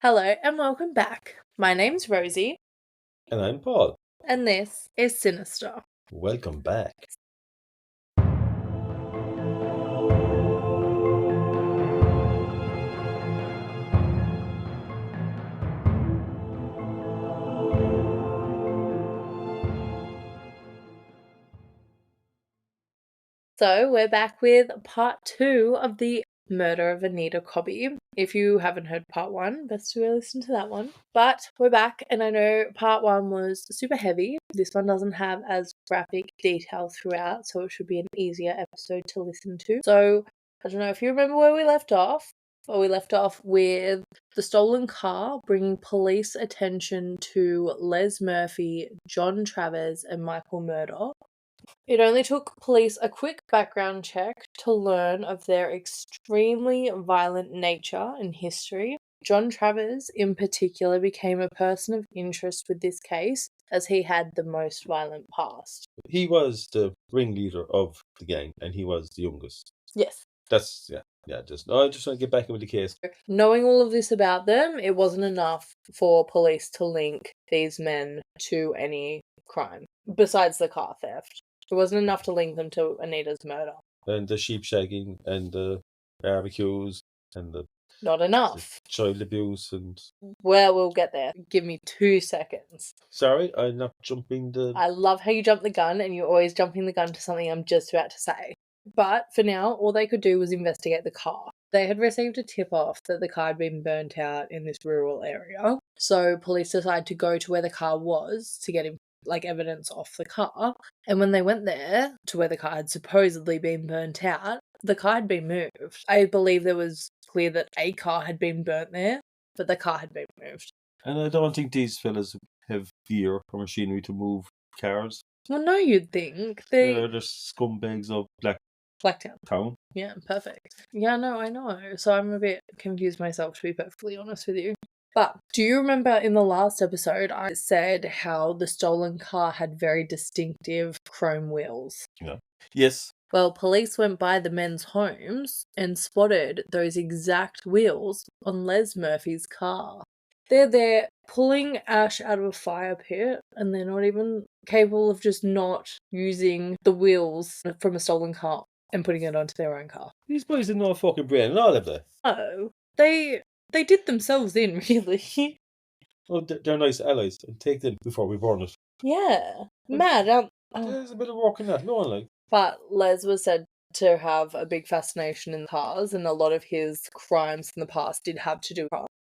Hello and welcome back. My name's Rosie. And I'm Paul. And this is Sinister. Welcome back. So we're back with part 2 of the murder of Anita Cobby. If you haven't heard part 1, best to go listen to that one. But we're back, and I know part 1 was super heavy. This one doesn't have as graphic detail throughout, so it should be an easier episode to listen to. So I don't know if you remember where we left off. Or we left off with the stolen car bringing police attention to Les Murphy, John Travers, and Michael Murdoch. It only took police a quick background check to learn of their extremely violent nature and history. John Travers, in particular, became a person of interest with this case as he had the most violent past. He was the ringleader of the gang, and he was the youngest. Yes. That's, I just want to get back in with the case. Knowing all of this about them, it wasn't enough for police to link these men to any crime, besides the car theft. It wasn't enough to link them to Anita's murder. And the sheep shagging, and the barbecues, and the Not enough. child abuse, and... Well, we'll get there. Give me 2 seconds. Sorry, I'm not jumping the... I love how you jump the gun, and you're always jumping the gun to something I'm just about to say. But for now, all they could do was investigate the car. They had received a tip-off that the car had been burnt out in this rural area. So police decided to go to where the car was to get evidence off the car. And when they went there to where the car had supposedly been burnt out, the car had been moved. I believe there was clear that a car had been burnt there, but the car had been moved. And I don't think these fellas have gear or machinery to move cars. Well, no, you'd think. They're just scumbags of Blacktown. Yeah, perfect. Yeah, no, I know. So I'm a bit confused myself, to be perfectly honest with you. But do you remember in the last episode I said how the stolen car had very distinctive chrome wheels? Yeah. Yes. Well, police went by the men's homes and spotted those exact wheels on Les Murphy's car. They're there pulling ash out of a fire pit, and they're not even capable of just not using the wheels from a stolen car and putting it onto their own car. These boys didn't know a fucking brain at all, have they? Oh, they did themselves in, really. Oh, they're nice allies. And take them before we burn it. Yeah. Mad. There's a bit of work in that, no one like. But Les was said to have a big fascination in cars, and a lot of his crimes in the past did have to do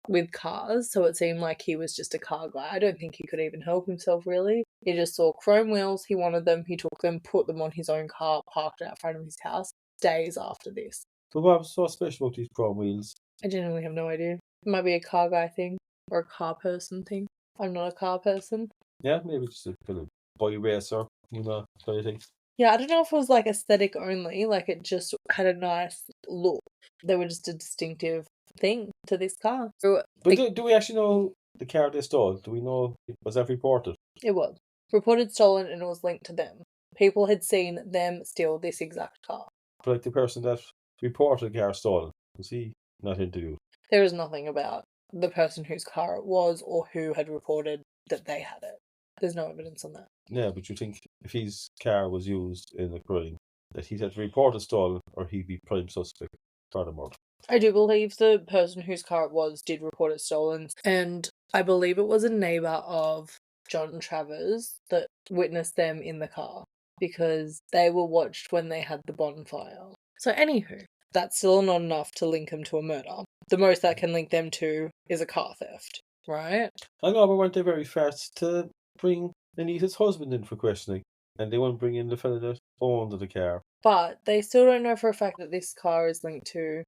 with cars, so it seemed like he was just a car guy. I don't think he could even help himself, really. He just saw chrome wheels, he wanted them, he took them, put them on his own car, parked out front of his house, days after this. But what was so special about these chrome wheels? I genuinely have no idea. It might be a car guy thing, or a car person thing. I'm not a car person. Yeah, maybe just a kind of boy racer, kind of thing. Yeah, I don't know if it was aesthetic only, it just had a nice look. They were just a distinctive thing to this car. But do we actually know the car they stole? Do we know, was that reported? It was. Reported stolen, and it was linked to them. People had seen them steal this exact car. But the person that reported the car stolen, was he not interviewed? There is nothing about the person whose car it was or who had reported that they had it. There's no evidence on that. Yeah, but you think if his car was used in a crime, that he'd have to report it stolen, or he'd be prime suspect for the murder? I do believe the person whose car it was did report it stolen, and I believe it was a neighbour of John Travers that witnessed them in the car, because they were watched when they had the bonfire. So anywho, that's still not enough to link them to a murder. The most that can link them to is a car theft, right? I know, but weren't they very fast to bring Anita's husband in for questioning? And they won't bring in the fella that owned the car. But they still don't know for a fact that this car is linked to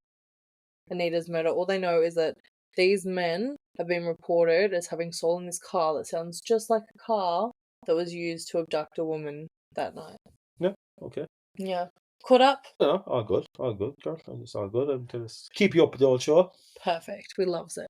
Anita's murder. All they know is that these men have been reported as having stolen this car that sounds just like a car that was used to abduct a woman that night. Yeah, okay. Yeah. Caught up? No, all good, girl. It's all good. I'm going to keep you up with the old show. Perfect. We loves it.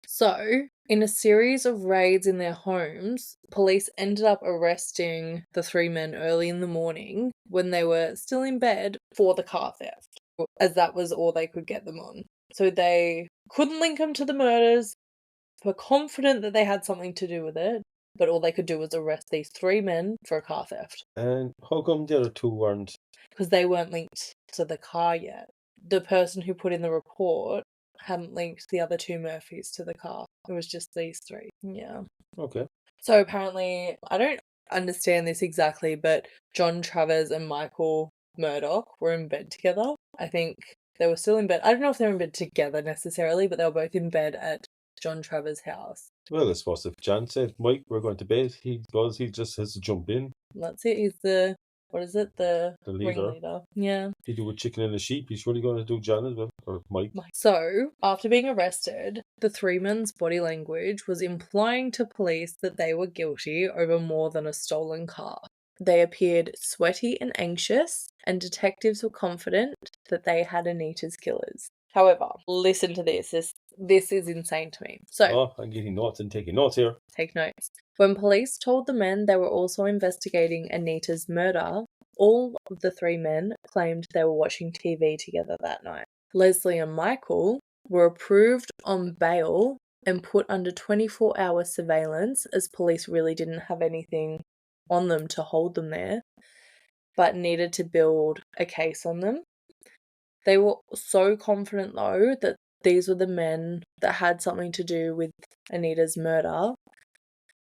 So, in a series of raids in their homes, police ended up arresting the 3 men early in the morning when they were still in bed for the car theft, as that was all they could get them on. So they couldn't link him to the murders, were confident that they had something to do with it, but all they could do was arrest these 3 men for a car theft. And how come the other 2 weren't? Because they weren't linked to the car yet. The person who put in the report hadn't linked the other 2 Murphys to the car. It was just these 3. Yeah. Okay. So apparently, I don't understand this exactly, but John Travers and Michael Murdoch were in bed together. I think they were still in bed. I don't know if they were in bed together necessarily, but they were both in bed at John Travers' house. Well, I suppose if John said, Mike, we're going to bed, he just has to jump in. That's it. He's the, what is it? The leader. ringleader. Yeah. He do a chicken and a sheep. He's surely going to do John as well, or Mike. So, after being arrested, the 3 men's body language was implying to police that they were guilty over more than a stolen car. They appeared sweaty and anxious, and detectives were confident that they had Anita's killers. However, listen to this. This is insane to me. So, I'm getting notes and taking notes here. take notes. When police told the men they were also investigating Anita's murder, all of the 3 men claimed they were watching TV together that night. Leslie and Michael were approved on bail and put under 24-hour surveillance as police really didn't have anything on them to hold them there, but needed to build a case on them. They were so confident, though, that these were the men that had something to do with Anita's murder,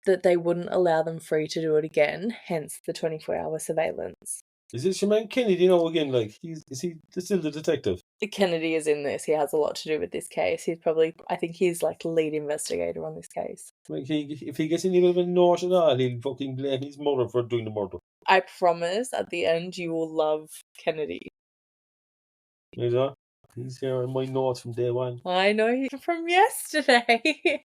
that they wouldn't allow them free to do it again, hence the 24-hour surveillance. Is this your man Kennedy now again? Like, is he still the detective? Kennedy is in this. He has a lot to do with this case. I think he's like the lead investigator on this case. Like, if he gets any bit of a note at all, he'll fucking blame his mother for doing the murder. I promise at the end you will love Kennedy. You know? He's here on my notes from day one. I know you from yesterday.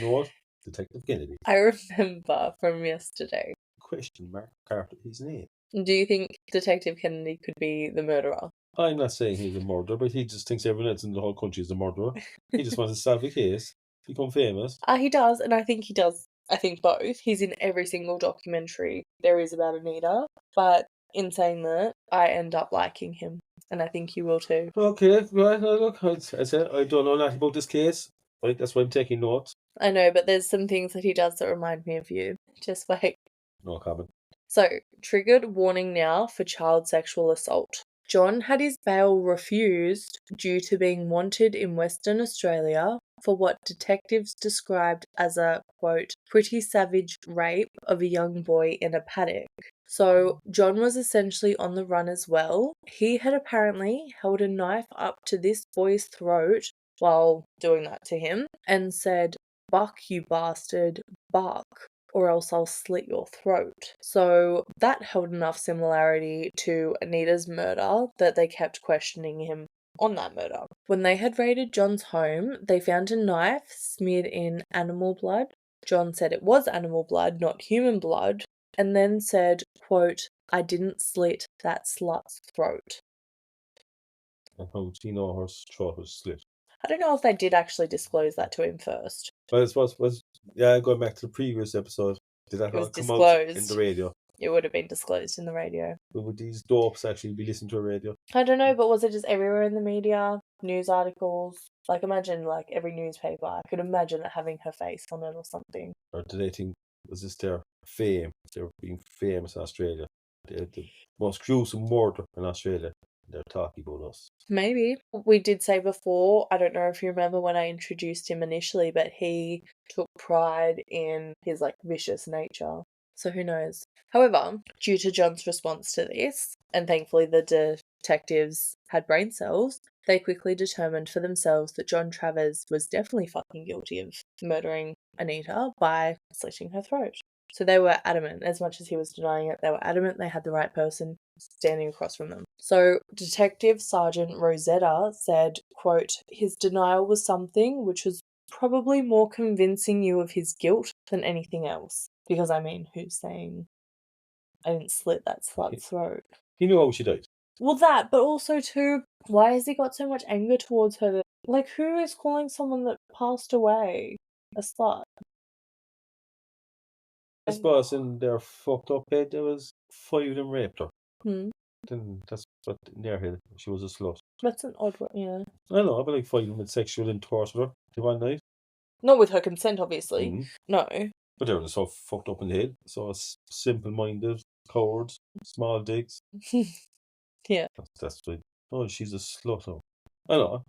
Note, Detective Kennedy. I remember from yesterday. Question mark Carter, his name. Do you think Detective Kennedy could be the murderer? I'm not saying he's a murderer, but he just thinks everyone else in the whole country is a murderer. He just wants to solve a case, become famous. He does, and I think he does. I think both. He's in every single documentary there is about Anita, but in saying that, I end up liking him, and I think you will too. Okay, right, look, I said I don't know nothing about this case. Right, that's why I'm taking notes. I know, but there's some things that he does that remind me of you. Just wait. No comment. So, triggered warning now for child sexual assault. John had his bail refused due to being wanted in Western Australia for what detectives described as a, quote, pretty savage rape of a young boy in a paddock. So, John was essentially on the run as well. He had apparently held a knife up to this boy's throat while doing that to him and said, "Buck, you bastard, buck, or else I'll slit your throat." So that held enough similarity to Anita's murder that they kept questioning him on that murder. When they had raided John's home, they found a knife smeared in animal blood. John said it was animal blood, not human blood, and then said, quote, "I didn't slit that slut's throat." And how do you know her throat was slit? I don't know if they did actually disclose that to him first. But I suppose going back to the previous episode, did that It was all come out in disclosed. the radio? It would have been disclosed in the radio. But would these dopes actually be listening to a radio? I don't know, but was it just everywhere in the media? News articles? Like, imagine, like, every newspaper. I could imagine it having her face on it or something. Or did they think, was this their fame? They were being famous in Australia. The most gruesome murder in Australia. They're talking about us. Maybe. We did say before, I don't know if you remember when I introduced him initially, but he took pride in his, like, vicious nature. So who knows? However, due to John's response to this, and thankfully the detectives had brain cells, they quickly determined for themselves that John Travers was definitely fucking guilty of murdering Anita by slitting her throat. So they were adamant, as much as he was denying it, they were adamant they had the right person standing across from them. So Detective Sergeant Rosetta said, quote, "His denial was something which was probably more convincing you of his guilt than anything else." Because, I mean, who's saying I didn't slit that slut's throat? He knew how she died. Well, that, but also, too, why has he got so much anger towards her? Like, who is calling someone that passed away a slut? I suppose in their fucked up head, there was 5 of them raped her. then that's what in their head. She was a slut. That's an odd one, yeah. I know, but like fighting with sexual and torture her the one night. Not with her consent, obviously. Mm. No. But they were so fucked up in the head. So simple-minded, cowards, small dicks. Yeah. That's why. Oh, she's a slut. Oh. I know.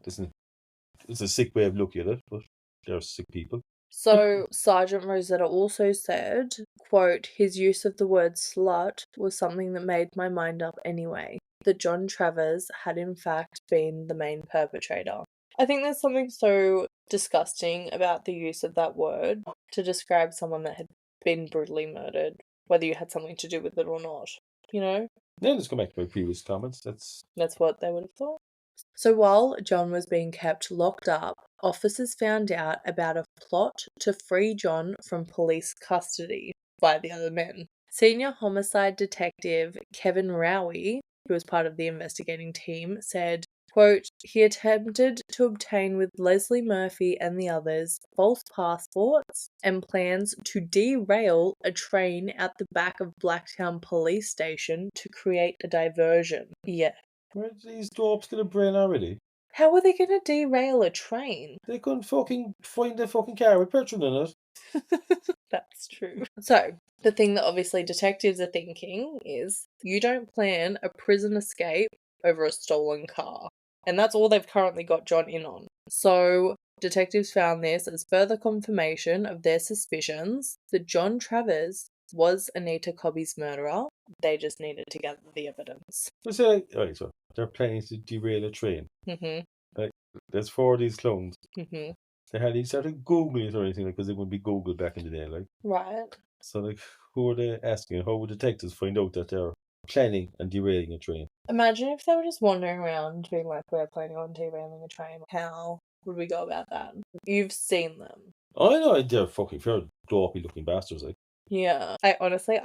It's a sick way of looking at it, but they're sick people. So Sergeant Rosetta also said, quote, his use of the word slut was something that made my mind up anyway, that John Travers had in fact been the main perpetrator. I think there's something so disgusting about the use of that word to describe someone that had been brutally murdered, whether you had something to do with it or not, you know? Then let's go back to my previous comments. That's what they would have thought. So while John was being kept locked up, officers found out about a plot to free John from police custody by the other men. Senior homicide detective Kevin Rowie, who was part of the investigating team, said, quote, he attempted to obtain with Leslie Murphy and the others false passports and plans to derail a train at the back of Blacktown police station to create a diversion. Yeah. Where did these dopes get a brain already? How were they going to derail a train? They couldn't fucking find a fucking car with petrol in it. That's true. So, the thing that obviously detectives are thinking is you don't plan a prison escape over a stolen car. And that's all they've currently got John in on. So, detectives found this as further confirmation of their suspicions that John Travers was Anita Cobby's murderer. They just needed to gather the evidence. So they're planning to derail a train. Mm-hmm. There's 4 of these clones. Mm-hmm. They hadn't started Googling it or anything, because it wouldn't be Google back in the day, like. Right. So, like, who are they asking? How would detectives find out that they're planning and derailing a train? Imagine if they were just wandering around being like, we're planning on derailing a train. How would we go about that? You've seen them. I know they're fucking fair dopey looking bastards, like. Yeah. I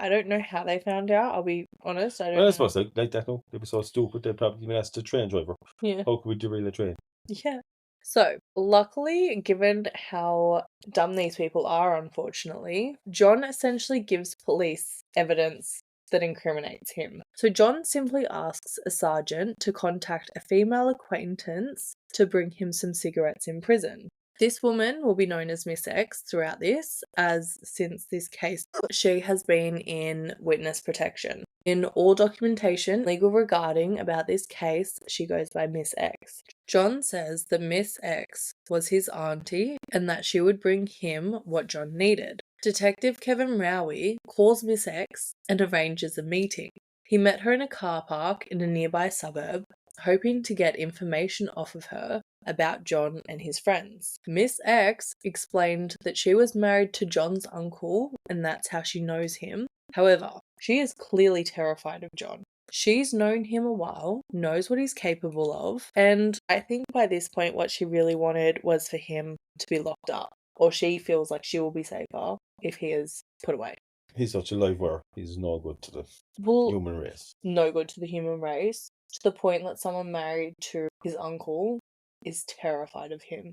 don't know how they found out. I'll be honest. I don't Well, I know. suppose like that, no? They'd be so stupid, they'd probably even ask the train driver, Yeah. how could we derail a train? Yeah. So, luckily, given how dumb these people are, unfortunately, John essentially gives police evidence that incriminates him. So John simply asks a sergeant to contact a female acquaintance to bring him some cigarettes in prison. This woman will be known as Miss X throughout this, as since this case, she has been in witness protection. In all documentation legal regarding about this case, she goes by Miss X. John says that Miss X was his auntie and that she would bring him what John needed. Detective Kevin Rowie calls Miss X and arranges a meeting. He met her in a car park in a nearby suburb, hoping to get information off of her about John and his friends. Miss X explained that she was married to John's uncle and that's how she knows him. However, she is clearly terrified of John. She's known him a while, knows what he's capable of, and I think by this point what she really wanted was for him to be locked up, or she feels like she will be safer if he is put away. He's such a live wire. He's no good to the human race. No good to the human race, to the point that someone married to his uncle is terrified of him.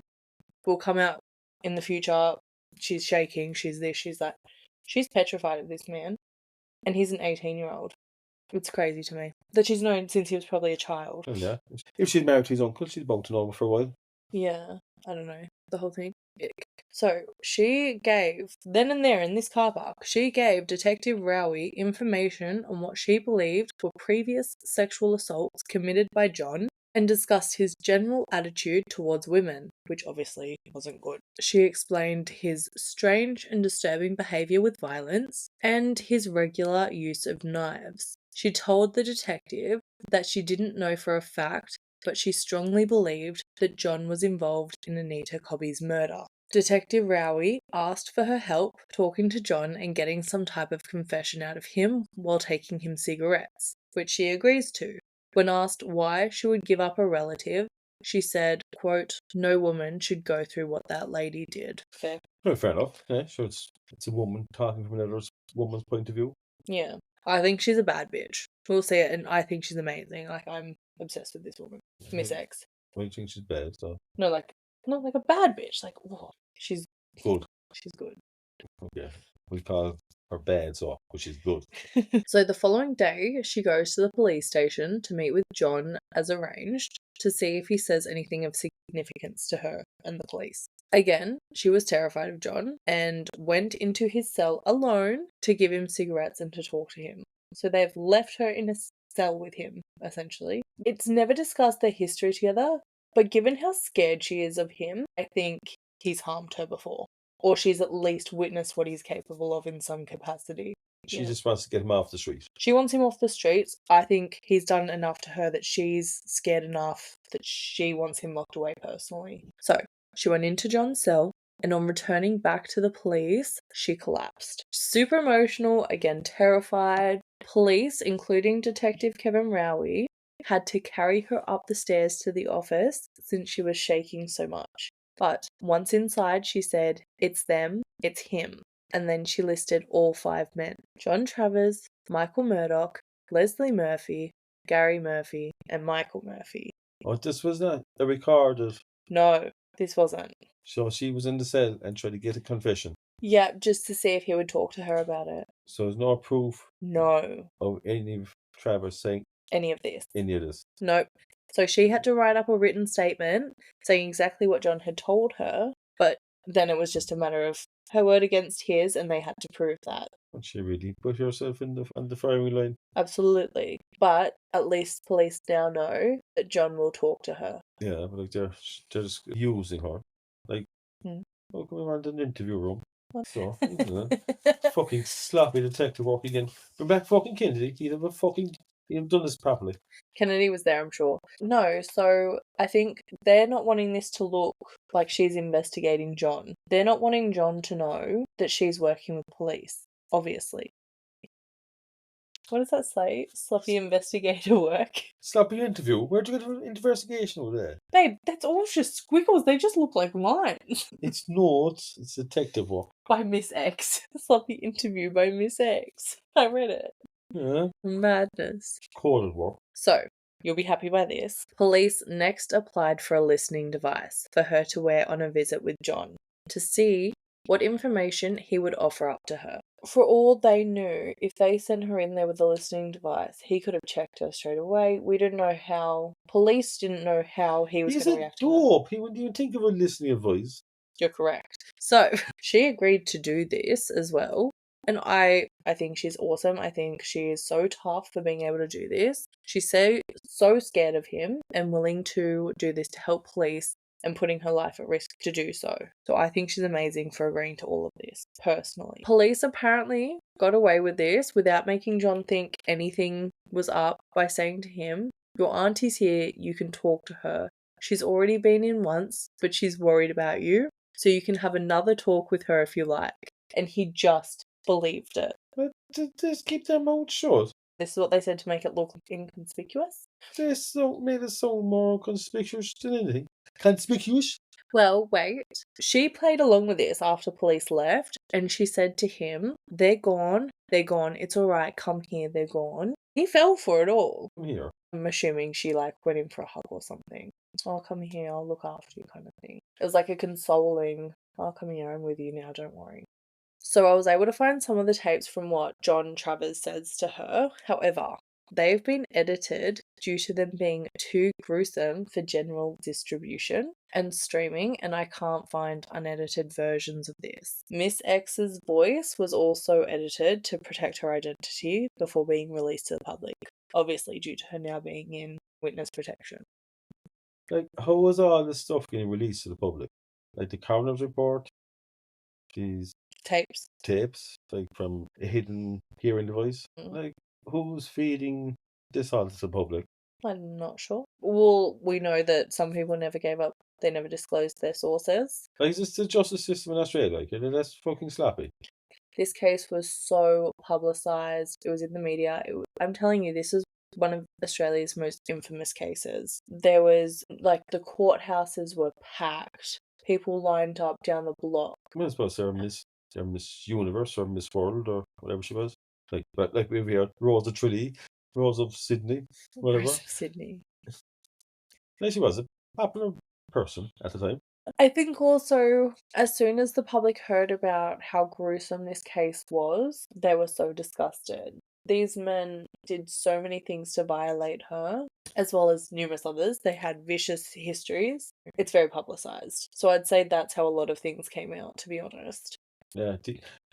Will come out in the future, she's shaking, she's this, she's that. She's petrified of this man, and he's an 18-year-old. It's crazy to me that she's known since he was probably a child. Oh, yeah. If she's married to his uncle, she's bound to know him for a while. Yeah, I don't know. The whole thing. Ick. So she gave, then and there in this car park, she gave Detective Rowie information on what she believed were previous sexual assaults committed by John and discussed his general attitude towards women, which obviously wasn't good. She explained his strange and disturbing behaviour with violence and his regular use of knives. She told the detective that she didn't know for a fact, but she strongly believed that John was involved in Anita Cobby's murder. Detective Rowie asked for her help talking to John and getting some type of confession out of him while taking him cigarettes, which she agrees to. When asked why she would give up a relative, she said, quote, no woman should go through what that lady did. Fair. No, fair enough. Yeah, sure, it's a woman talking from another woman's point of view. Yeah. I think she's a bad bitch. We'll see it, and I think she's amazing. Like, I'm obsessed with this woman. Miss X. Why do you think she's bad, so? No, like, not like a bad bitch. Like, whoa, she's Good. She's good. Okay. We call or bad, so which is good. So the following day, she goes to the police station to meet with John as arranged to see if he says anything of significance to her and the police. Again, she was terrified of John and went into his cell alone to give him cigarettes and to talk to him. So they've left her in a cell with him, essentially. It's never discussed their history together, but given how scared she is of him, I think he's harmed her before. Or she's at least witnessed what he's capable of in some capacity. She just wants to get him off the street. She wants him off the streets. I think he's done enough to her that she's scared enough that she wants him locked away personally. So she went into John's cell, and on returning back to the police, she collapsed. Super emotional, again terrified. Police, including Detective Kevin Rowie, had to carry her up the stairs to the office since she was shaking so much. But once inside, she said, "It's them, it's him." And then she listed all 5 men: John Travers, Michael Murdoch, Leslie Murphy, Gary Murphy, and Michael Murphy. Oh, this was not a recorded. No, this wasn't. So she was in the cell and tried to get a confession. Yeah, just to see if he would talk to her about it. So there's no proof No. of any of Travers saying Any of this. any of this. Nope. So she had to write up a written statement saying exactly what John had told her, but then it was just a matter of her word against his, and they had to prove that. And she really put herself on the firing line. Absolutely. But at least police now know that John will talk to her. Yeah, but like they're just using her. Like, oh, come around an interview room. What? So, fucking sloppy detective work again. Bring back fucking Kennedy. He'd have done this properly. Kennedy was there, I'm sure. No, so I think they're not wanting this to look like she's investigating John. They're not wanting John to know that she's working with police, obviously. What does that say? Sloppy investigator work? Sloppy interview? Where'd you get an investigation over there? Babe, that's all just squiggles. They just look like lines. It's notes. It's detective work. By Miss X. Sloppy interview by Miss X. I read it. Yeah. Madness. Coded work. So, you'll be happy by this. Police next applied for a listening device for her to wear on a visit with John to see what information he would offer up to her. For all they knew, if they sent her in there with a listening device, he could have checked her straight away. We didn't know how. Police didn't know how he was going to react. He's a dope. He wouldn't even think of a listening advice. You're correct. So, she agreed to do this as well. And I think she's awesome. I think she is so tough for being able to do this. She's so scared of him and willing to do this to help police and putting her life at risk to do so. So I think she's amazing for agreeing to all of this, personally. Police apparently got away with this without making John think anything was up by saying to him, "Your auntie's here, you can talk to her. She's already been in once, but she's worried about you, so you can have another talk with her if you like." And he just believed it. But just keep their mouth shut. This is what they said to make it look inconspicuous. This made it sound more conspicuous than anything. Conspicuous? Well, wait. She played along with this after police left, and she said to him, "They're gone. They're gone. It's all right. Come here. They're gone." He fell for it all. Come here. I'm assuming she went in for a hug or something. "Oh, come here. I'll look after you," kind of thing. It was like a consoling, "Oh, come here. I'm with you now. Don't worry." So I was able to find some of the tapes from what John Travers says to her. However, they've been edited due to them being too gruesome for general distribution and streaming, and I can't find unedited versions of this. Miss X's voice was also edited to protect her identity before being released to the public, obviously due to her now being in witness protection. Like, how was all this stuff getting released to the public? Like the coroner's report, these tapes, like from a hidden hearing device. Like, who's feeding this all to the public? I'm not sure. Well, we know that some people never gave up. They never disclosed their sources. Like, is this the justice system in Australia? Like, that's fucking sloppy. This case was so publicised. It was in the media. I'm telling you, this is one of Australia's most infamous cases. There was, the courthouses were packed. People lined up down the block. I suppose they're Miss Universe or Miss World or whatever she was. Like we had Rose of Tralee, Rose of Sydney, whatever. Rose of Sydney. Like, she was a popular person at the time. I think also, as soon as the public heard about how gruesome this case was, they were so disgusted. These men did so many things to violate her, as well as numerous others. They had vicious histories. It's very publicized. So I'd say that's how a lot of things came out, to be honest. Yeah,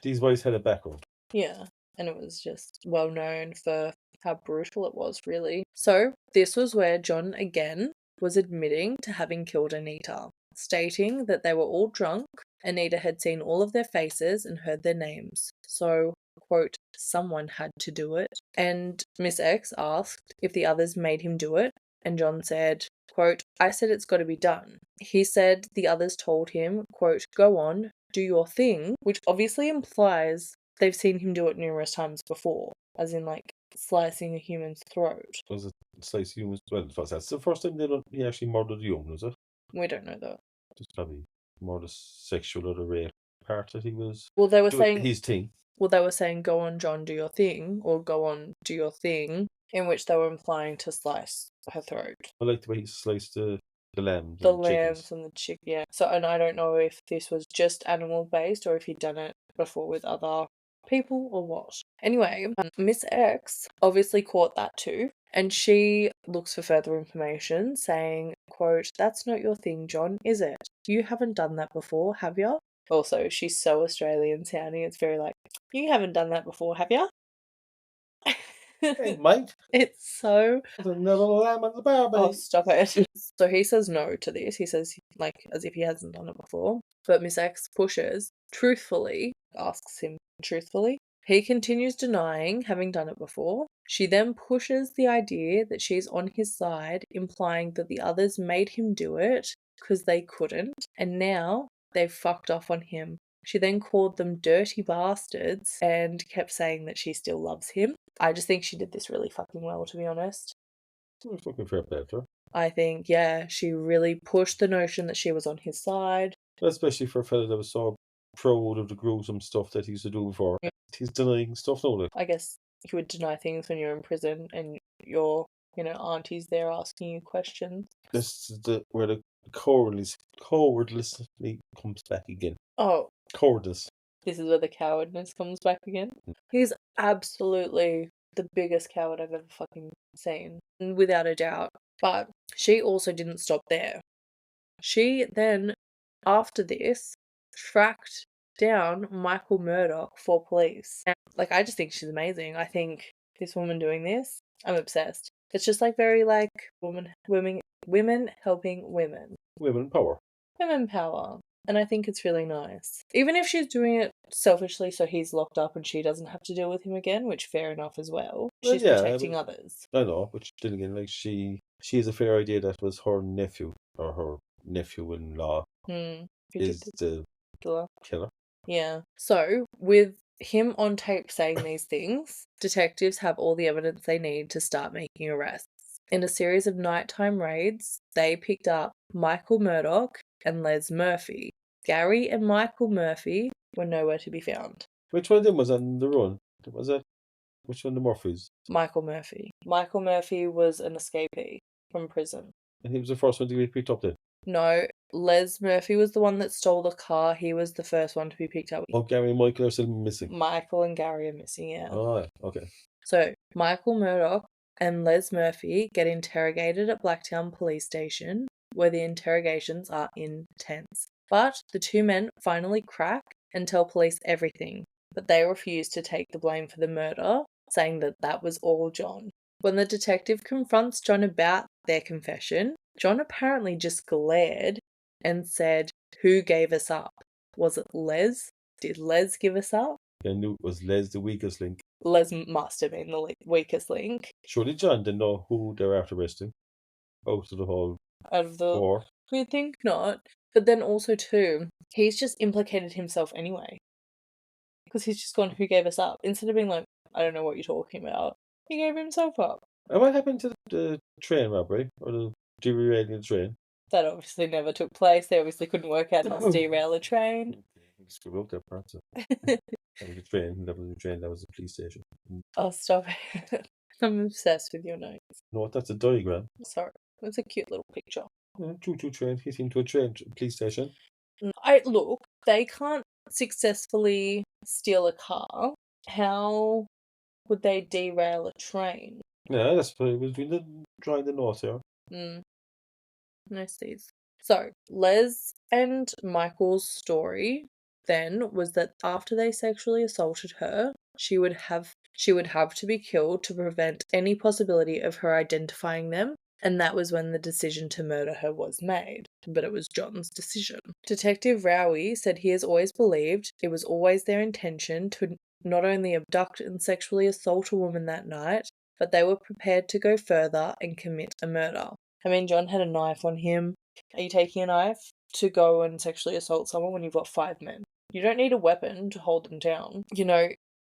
these boys had a background. Yeah, and it was just well known for how brutal it was, really. So this was where John again was admitting to having killed Anita, stating that they were all drunk. Anita had seen all of their faces and heard their names. So, quote, someone had to do it. And Miss X asked if the others made him do it, and John said, quote, I said it's got to be done. He said the others told him, quote, go on, do your thing, which obviously implies they've seen him do it numerous times before, as in, like, slicing a human's throat. Was it slice humans? Well, that's the first time he actually murdered a human, was it? We don't know that. Just probably more the sexual or the rape part that he was. Well, they were saying his thing. Well, they were saying, go on, John, do your thing, or go on, do your thing, in which they were implying to slice her throat. I like the way he sliced the lambs. The lambs and the chick, yeah. So, and I don't know if this was just animal based or if he'd done it before with other people or what. Anyway, Miss X obviously caught that too, and she looks for further information, saying, quote, that's not your thing, John, is it? You haven't done that before, have you? Also, she's so Australian sounding, it's very like, you haven't done that before, have you? Hey, mate. It's so... There's another lamb on the barbie. Oh, stop it. So he says no to this. He says, like, as if he hasn't done it before. But Miss X pushes, truthfully, asks him truthfully. He continues denying having done it before. She then pushes the idea that she's on his side, implying that the others made him do it because they couldn't. And now they've fucked off on him. She then called them dirty bastards and kept saying that she still loves him. I just think she did this really fucking well, to be honest. I'm fucking fair play to her. I think, yeah, she really pushed the notion that she was on his side. Especially for a fella that was so proud of the gruesome stuff that he used to do before. Yeah. He's denying stuff now. Like. I guess you would deny things when you're in prison and your, aunties there asking you questions. This is where the cowardlessly comes back again. Oh. Cowardice. This is where the cowardness comes back again. He's absolutely the biggest coward I've ever fucking seen, without a doubt. But she also didn't stop there. She then, after this, tracked down Michael Murdoch for police. And, I just think she's amazing. I think this woman doing this, I'm obsessed. It's just very women helping women. Women power. Women power. And I think it's really nice. Even if she's doing it selfishly so he's locked up and she doesn't have to deal with him again, which fair enough as well. She's protecting others. I know, but then again, she has a fair idea that was her nephew or her nephew-in-law is the killer. Yeah. So, with him on tape saying these things, detectives have all the evidence they need to start making arrests. In a series of nighttime raids, they picked up Michael Murdoch and Les Murphy. Gary and Michael Murphy were nowhere to be found. Which one of them was on the run? Was that which one of the Murphys? Michael Murphy. Michael Murphy was an escapee from prison. And he was the first one to be picked up then? No, Les Murphy was the one that stole the car. He was the first one to be picked up. Oh, Gary and Michael are still missing? Michael and Gary are missing, yeah. Oh, okay. So, Michael Murdoch and Les Murphy get interrogated at Blacktown Police Station, where the interrogations are intense. But the two men finally crack and tell police everything, but they refuse to take the blame for the murder, saying that was all John. When the detective confronts John about their confession, John apparently just glared and said, who gave us up? Was it Les? Did Les give us up? I knew it was Les the weakest link. Les must have been the weakest link. Surely John didn't know who they're after arresting out of the whole four. We'd think not. But then also too, he's just implicated himself anyway. Because he's just gone, who gave us up? Instead of being like, I don't know what you're talking about. He gave himself up. And what happened to the train robbery? Or the derailing of the train? That obviously never took place. They obviously couldn't work out how to derail a train. Screw up that part. That was a train. That was a train. That was a police station. Oh, stop it. I'm obsessed with your notes. No, that's a diagram. Sorry. It's a cute little picture. Choo-choo train, hit into a train, police station. Look, they can't successfully steal a car. How would they derail a train? Yeah, that's what it was drawing the north here. No sees. So, Les and Michael's story then was that after they sexually assaulted her, she would have to be killed to prevent any possibility of her identifying them, and that was when the decision to murder her was made. But it was John's decision. Detective Rowie said he has always believed it was always their intention to not only abduct and sexually assault a woman that night, but they were prepared to go further and commit a murder. I mean, John had a knife on him. Are you taking a knife to go and sexually assault someone when you've got 5 men? You don't need a weapon to hold them down. You know,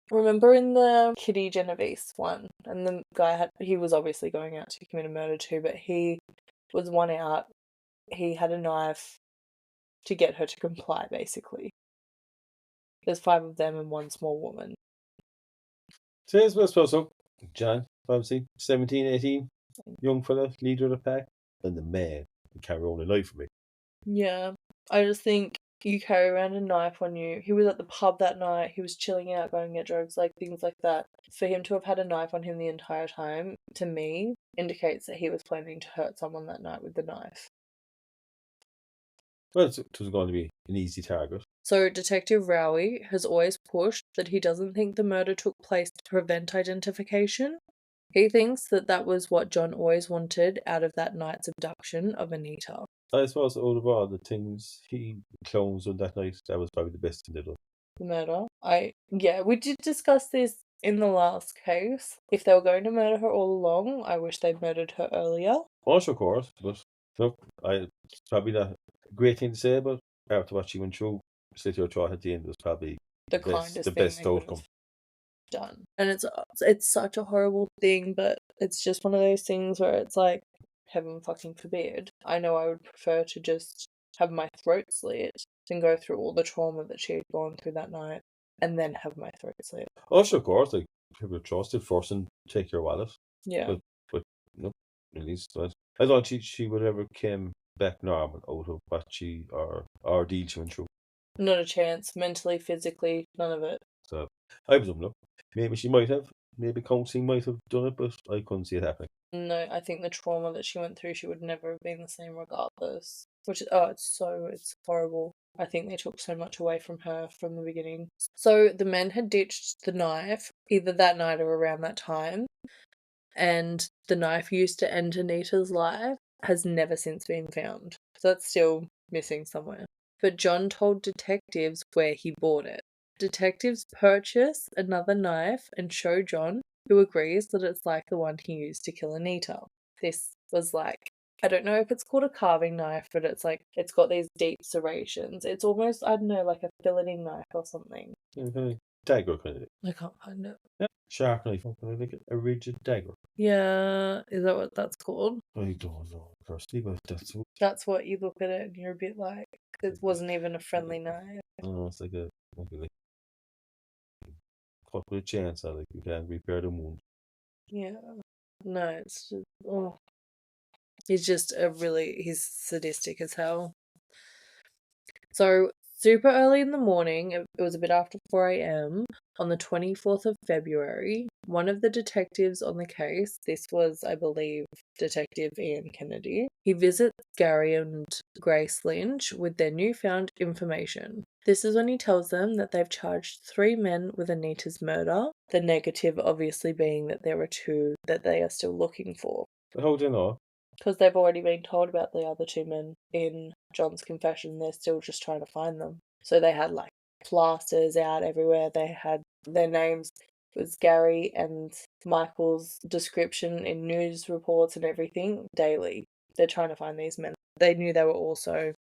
remember in the Kitty Genovese one, and the guy he was obviously going out to commit a murder too, but he was one out. He had a knife to get her to comply, basically. There's 5 of them and 1 small woman. So here's what I suppose so. John, obviously, 17, 18, young fella, leader of the pack, and the man who carry on a knife with me. Yeah, I just think you carry around a knife on you. He was at the pub that night, he was chilling out, going to get drugs, like things like that. For him to have had a knife on him the entire time, to me, indicates that he was planning to hurt someone that night with the knife. Well, it was going to be an easy target. So Detective Rowie has always pushed that he doesn't think the murder took place to prevent identification. He thinks that that was what John always wanted out of that night's abduction of Anita. I suppose out of all the things he clowns on that night, that was probably the best thing to do. The murder? We did discuss this in the last case. If they were going to murder her all along, I wish they'd murdered her earlier. Also, of course, but look, it's probably not a great thing to say, but after what she went through, slit your throat at the end was probably the kindest best outcome done. And it's such a horrible thing, but it's just one of those things where it's like, heaven fucking forbid. I know I would prefer to just have my throat slit than go through all the trauma that she had gone through that night and then have my throat slit. Also, of course, like, people trusted first and take your wallet. Yeah. But no, at least I don't think she would ever came back normal out of what she or deal she went through. Not a chance. Mentally, physically, none of it. So I presume no. Maybe she might have. Maybe counselling might have done it, but I couldn't see it happening. No, I think the trauma that she went through, she would never have been the same regardless. Which is, it's horrible. I think they took so much away from her from the beginning. So the men had ditched the knife either that night or around that time, and the knife used to end Anita's life has never since been found. So that's still missing somewhere. But John told detectives where he bought it. Detectives purchase another knife and show John, who agrees that it's like the one he used to kill Anita. This was like, I don't know if it's called a carving knife, but it's like, it's got these deep serrations. It's almost, I don't know, like a filleting knife or something. Okay. Dagger kind of thing. I can't find it. Yeah. Sharp knife, like a rigid dagger. Yeah, is that what that's called? I don't know personally, but that's what you look at it and you're a bit like, it wasn't even a friendly knife. Oh, it's like cut with a chainsaw, like you can't repair the wound. Yeah. No, it's just, he's sadistic as hell. So, super early in the morning, it was a bit after 4 a.m., on the 24th of February, one of the detectives on the case, this was, I believe, Detective Ian Kennedy, he visits Gary and Grace Lynch with their newfound information. This is when he tells them that they've charged 3 men with Anita's murder, the negative obviously being that there are 2 that they are still looking for. How do you know? Because they've already been told about the other 2 men in John's confession. They're still just trying to find them. So they had like plasters out everywhere. They had their names. It was Gary and Michael's description in news reports and everything daily. They're trying to find these men. They knew they were also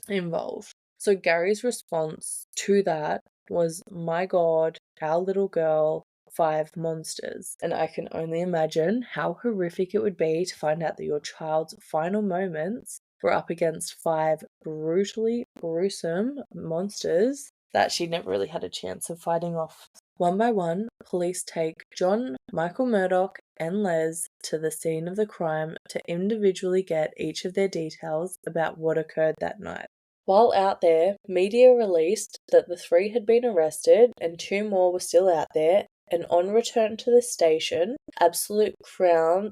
involved. So Gary's response to that was, my God, our little girl, 5 monsters. And I can only imagine how horrific it would be to find out that your child's final moments were up against 5 brutally gruesome monsters that she never really had a chance of fighting off. One by one, police take John, Michael Murdoch, and Les to the scene of the crime to individually get each of their details about what occurred that night. While out there, media released that the 3 had been arrested and 2 more were still out there, and on return to the station, absolute crowds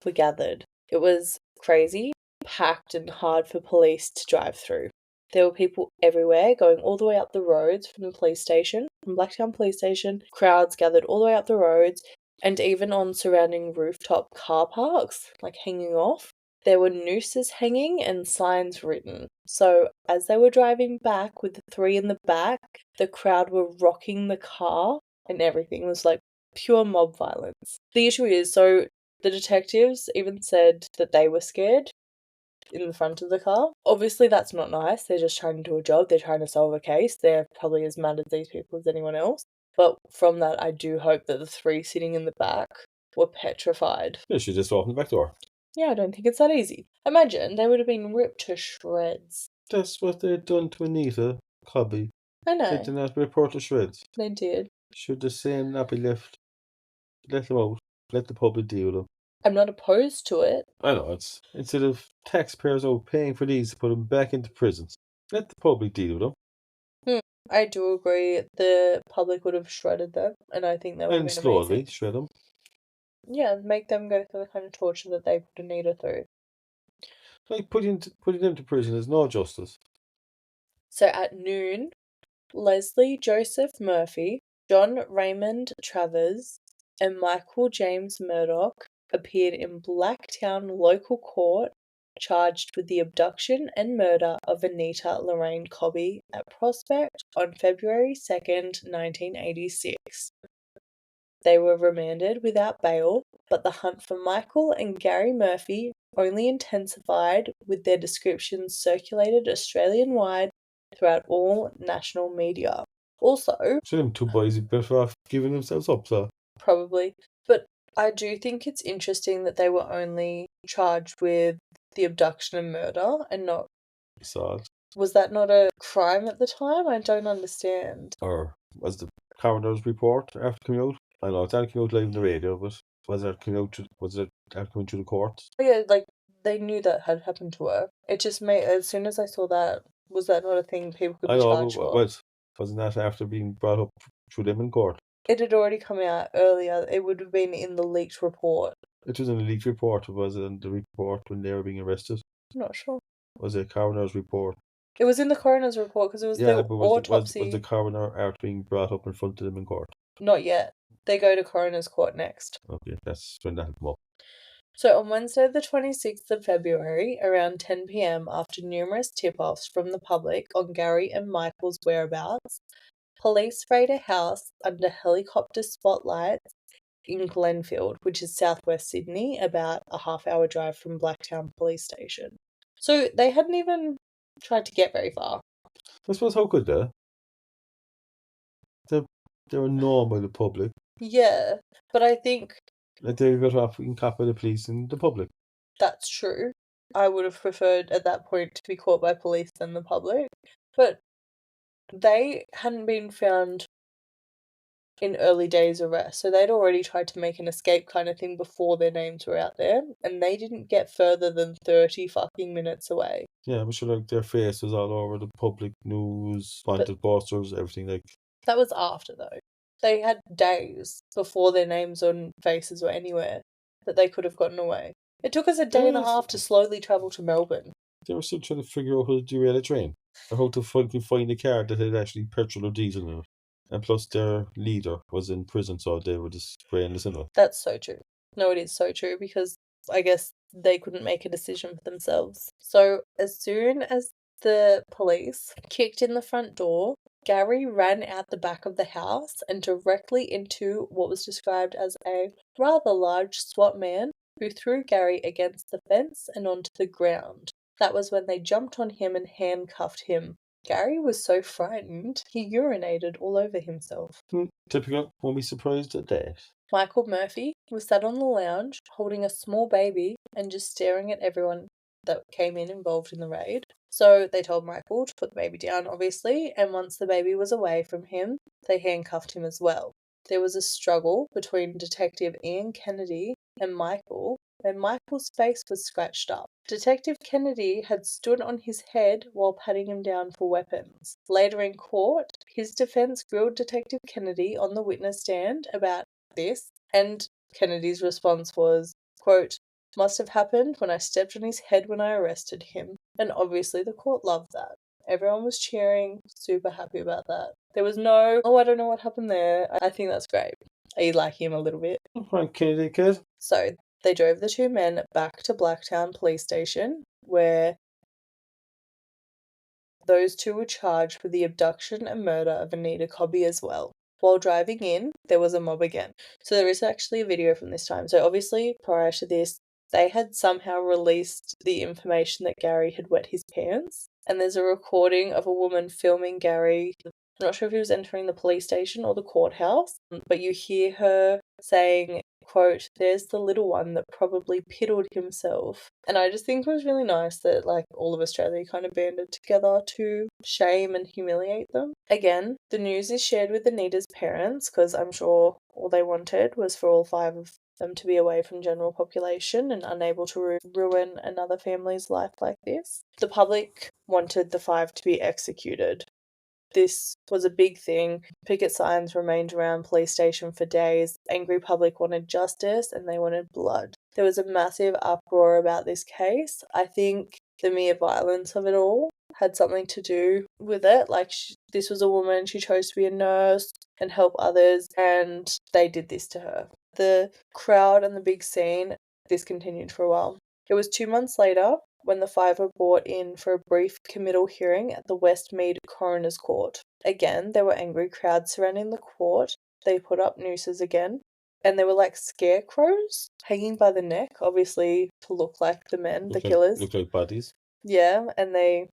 were gathered. It was crazy, packed and hard for police to drive through. There were people everywhere going all the way up the roads from the police station, from Blacktown police station. Crowds gathered all the way up the roads and even on surrounding rooftop car parks, like hanging off. There were nooses hanging and signs written. So as they were driving back with the 3 in the back, the crowd were rocking the car and everything. It was like pure mob violence. The issue is, so the detectives even said that they were scared in the front of the car. Obviously, that's not nice. They're just trying to do a job. They're trying to solve a case. They're probably as mad at these people as anyone else. But from that, I do hope that the 3 sitting in the back were petrified. Yeah, she just opened the back door. Yeah, I don't think it's that easy. Imagine, they would have been ripped to shreds. That's what they'd done to Anita Cobby. I know. They did not report to shreds. They did. Should the same not be left? Let them out. Let the public deal with them. I'm not opposed to it. I know, it's instead of taxpayers out paying for these to put them back into prisons, let the public deal with them. I do agree. The public would have shredded them, and I think that would have been slowly amazing. Shred them. Yeah, make them go through the kind of torture that they put Anita through. Like putting them to prison is no justice. So at noon, Leslie Joseph Murphy, John Raymond Travers, and Michael James Murdoch appeared in Blacktown local court charged with the abduction and murder of Anita Lorraine Cobby at Prospect on February 2nd, 1986. They were remanded without bail, but the hunt for Michael and Gary Murphy only intensified with their descriptions circulated Australian-wide throughout all national media. Also, so them 2 boys are better off giving themselves up, so. Probably. But I do think it's interesting that they were only charged with the abduction and murder and not assault. Was that not a crime at the time? I don't understand. Or was the coroner's report after coming out? I know it's not coming out live on the radio, but was it coming through the courts? Yeah, like they knew that had happened to her. It just made, as soon as I saw that, was that not a thing people could be charged for? Wasn't that after being brought up through them in court? It had already come out earlier. It would have been in the leaked report. It was in the leaked report. Was it in the report when they were being arrested? I'm not sure. Was it a coroner's report? It was in the coroner's report because it was the autopsy. Was the coroner after being brought up in front of them in court? Not yet. They go to coroner's court next. Okay, that's when that had come up. So on Wednesday the 26th of February, around 10 p.m, after numerous tip-offs from the public on Gary and Michael's whereabouts, police raid a house under helicopter spotlights in Glenfield, which is southwest Sydney, about a half-hour drive from Blacktown police station. So they hadn't even tried to get very far. I suppose how could they? They were known by the public. Yeah, but I think like they were better off being caught by the police and the public. That's true. I would have preferred at that point to be caught by police than the public. But they hadn't been found in early days arrest, so they'd already tried to make an escape kind of thing before their names were out there, and they didn't get further than 30 fucking minutes away. Yeah, but sure, like their face was all over the public news, wanted posters, everything like. That was after though. They had days before their names and faces were anywhere that they could have gotten away. It took us a day and a half to slowly travel to Melbourne. They were still trying to figure out how to derail a train, or how to find a car that had actually petrol or diesel in it. And plus, their leader was in prison, so they were just spraying the cinema. That's so true. No, it is so true, because I guess they couldn't make a decision for themselves. So as soon as the police kicked in the front door, Gary ran out the back of the house and directly into what was described as a rather large SWAT man who threw Gary against the fence and onto the ground. That was when they jumped on him and handcuffed him. Gary was so frightened, he urinated all over himself. Typical, won't be surprised at that. Michael Murphy was sat on the lounge, holding a small baby and just staring at everyone that came involved in the raid. So they told Michael to put the baby down, obviously, and once the baby was away from him, they handcuffed him as well. There was a struggle between Detective Ian Kennedy and Michael, and Michael's face was scratched up. Detective Kennedy had stood on his head while patting him down for weapons. Later in court, his defense grilled Detective Kennedy on the witness stand about this, and Kennedy's response was, quote, "Must have happened when I stepped on his head when I arrested him." And obviously the court loved that. Everyone was cheering, super happy about that. There was no, "Oh, I don't know what happened there." I think that's great. I like him a little bit. Frank Kennedy kid. So they drove the two men back to Blacktown police station, where those two were charged with the abduction and murder of Anita Cobby as well. While driving in, there was a mob again. So there is actually a video from this time. So obviously, prior to this, they had somehow released the information that Gary had wet his pants. And there's a recording of a woman filming Gary. I'm not sure if he was entering the police station or the courthouse, but you hear her saying, quote, "There's the little one that probably piddled himself." And I just think it was really nice that, like, all of Australia kind of banded together to shame and humiliate them. Again, the news is shared with Anita's parents, because I'm sure all they wanted was for all 5 of them to be away from general population and unable to ruin another family's life like this. The public wanted the 5 to be executed. This was a big thing. Picket signs remained around police station for days. Angry public wanted justice and they wanted blood. There was a massive uproar about this case. I think the mere violence of it all had something to do with it. Like, this was a woman, she chose to be a nurse and help others, and they did this to her. The crowd and the big scene, this continued for a while. It was 2 months later when the 5 were brought in for a brief committal hearing at the Westmead Coroner's Court. Again, there were angry crowds surrounding the court. They put up nooses again, and they were like scarecrows hanging by the neck, obviously to look like the men, the killers. Look like bodies. Yeah, and they,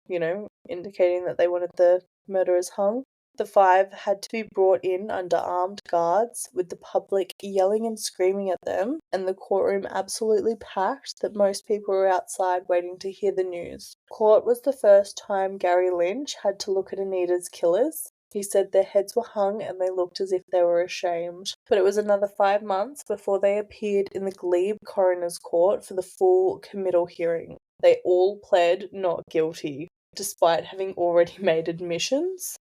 indicating that they wanted the murderers hung. The 5 had to be brought in under armed guards, with the public yelling and screaming at them, and the courtroom absolutely packed that most people were outside waiting to hear the news. Court was the first time Gary Lynch had to look at Anita's killers. He said their heads were hung and they looked as if they were ashamed. But it was another 5 months before they appeared in the Glebe Coroner's Court for the full committal hearing. They all pled not guilty, despite having already made admissions.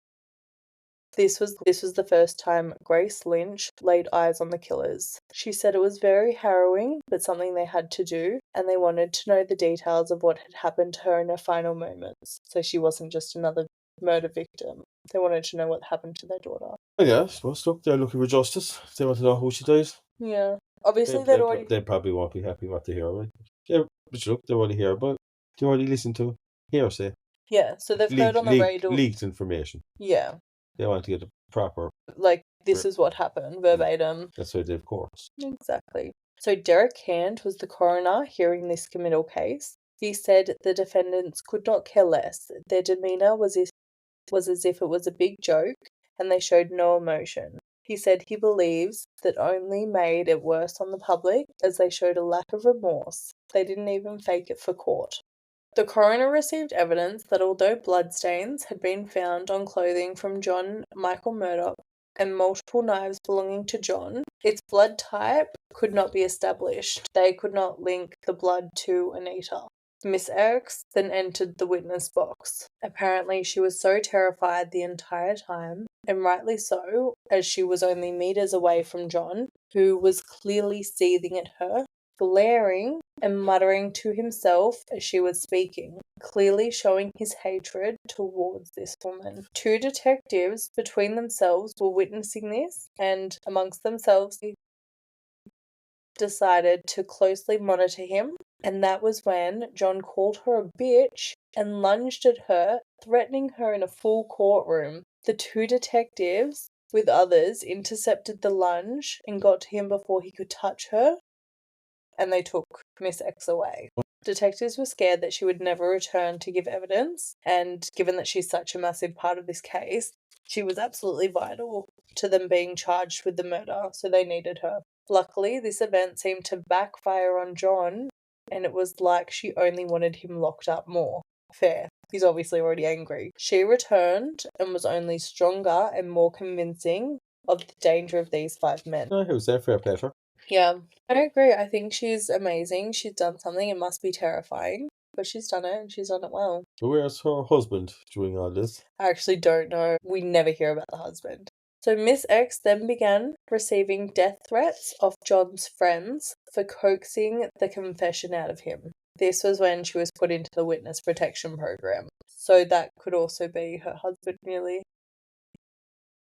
This was the first time Grace Lynch laid eyes on the killers. She said it was very harrowing, but something they had to do, and they wanted to know the details of what had happened to her in her final moments. So she wasn't just another murder victim. They wanted to know what happened to their daughter. Oh yeah, I suppose. Look, they're looking for justice. They want to know who she died. Yeah. Obviously, they probably won't be happy what they hear, right? Yeah, but look, they already hear, but they already listen to hearsay. Yeah, so they've heard on the radio. Leaked information. Yeah. They want to get a proper... Like, this is what happened, verbatim. That's why they have courts. Exactly. So Derek Hand was the coroner hearing this committal case. He said the defendants could not care less. Their demeanour was as if it was a big joke, and they showed no emotion. He said he believes that only made it worse on the public, as they showed a lack of remorse. They didn't even fake it for court. The coroner received evidence that although bloodstains had been found on clothing from John Michael Murdoch and multiple knives belonging to John, its blood type could not be established. They could not link the blood to Anita. Miss Eriks then entered the witness box. Apparently she was so terrified the entire time, and rightly so, as she was only meters away from John, who was clearly seething at her, glaring and muttering to himself as she was speaking, clearly showing his hatred towards this woman. 2 detectives between themselves were witnessing this, and amongst themselves they decided to closely monitor him, and that was when John called her a bitch and lunged at her, threatening her in a full courtroom. The 2 detectives, with others, intercepted the lunge and got to him before he could touch her, and they took Miss X away. Detectives were scared that she would never return to give evidence, and given that she's such a massive part of this case, she was absolutely vital to them being charged with the murder, so they needed her. Luckily, this event seemed to backfire on John, and it was like she only wanted him locked up more. Fair. He's obviously already angry. She returned and was only stronger and more convincing of the danger of these 5 men. No, who's there for a pleasure? Yeah, I agree. I think she's amazing. She's done something. It must be terrifying, but she's done it and she's done it well. But where's her husband doing all this? I actually don't know. We never hear about the husband. So Miss X then began receiving death threats of John's friends for coaxing the confession out of him. This was when she was put into the witness protection program. So that could also be her husband, really.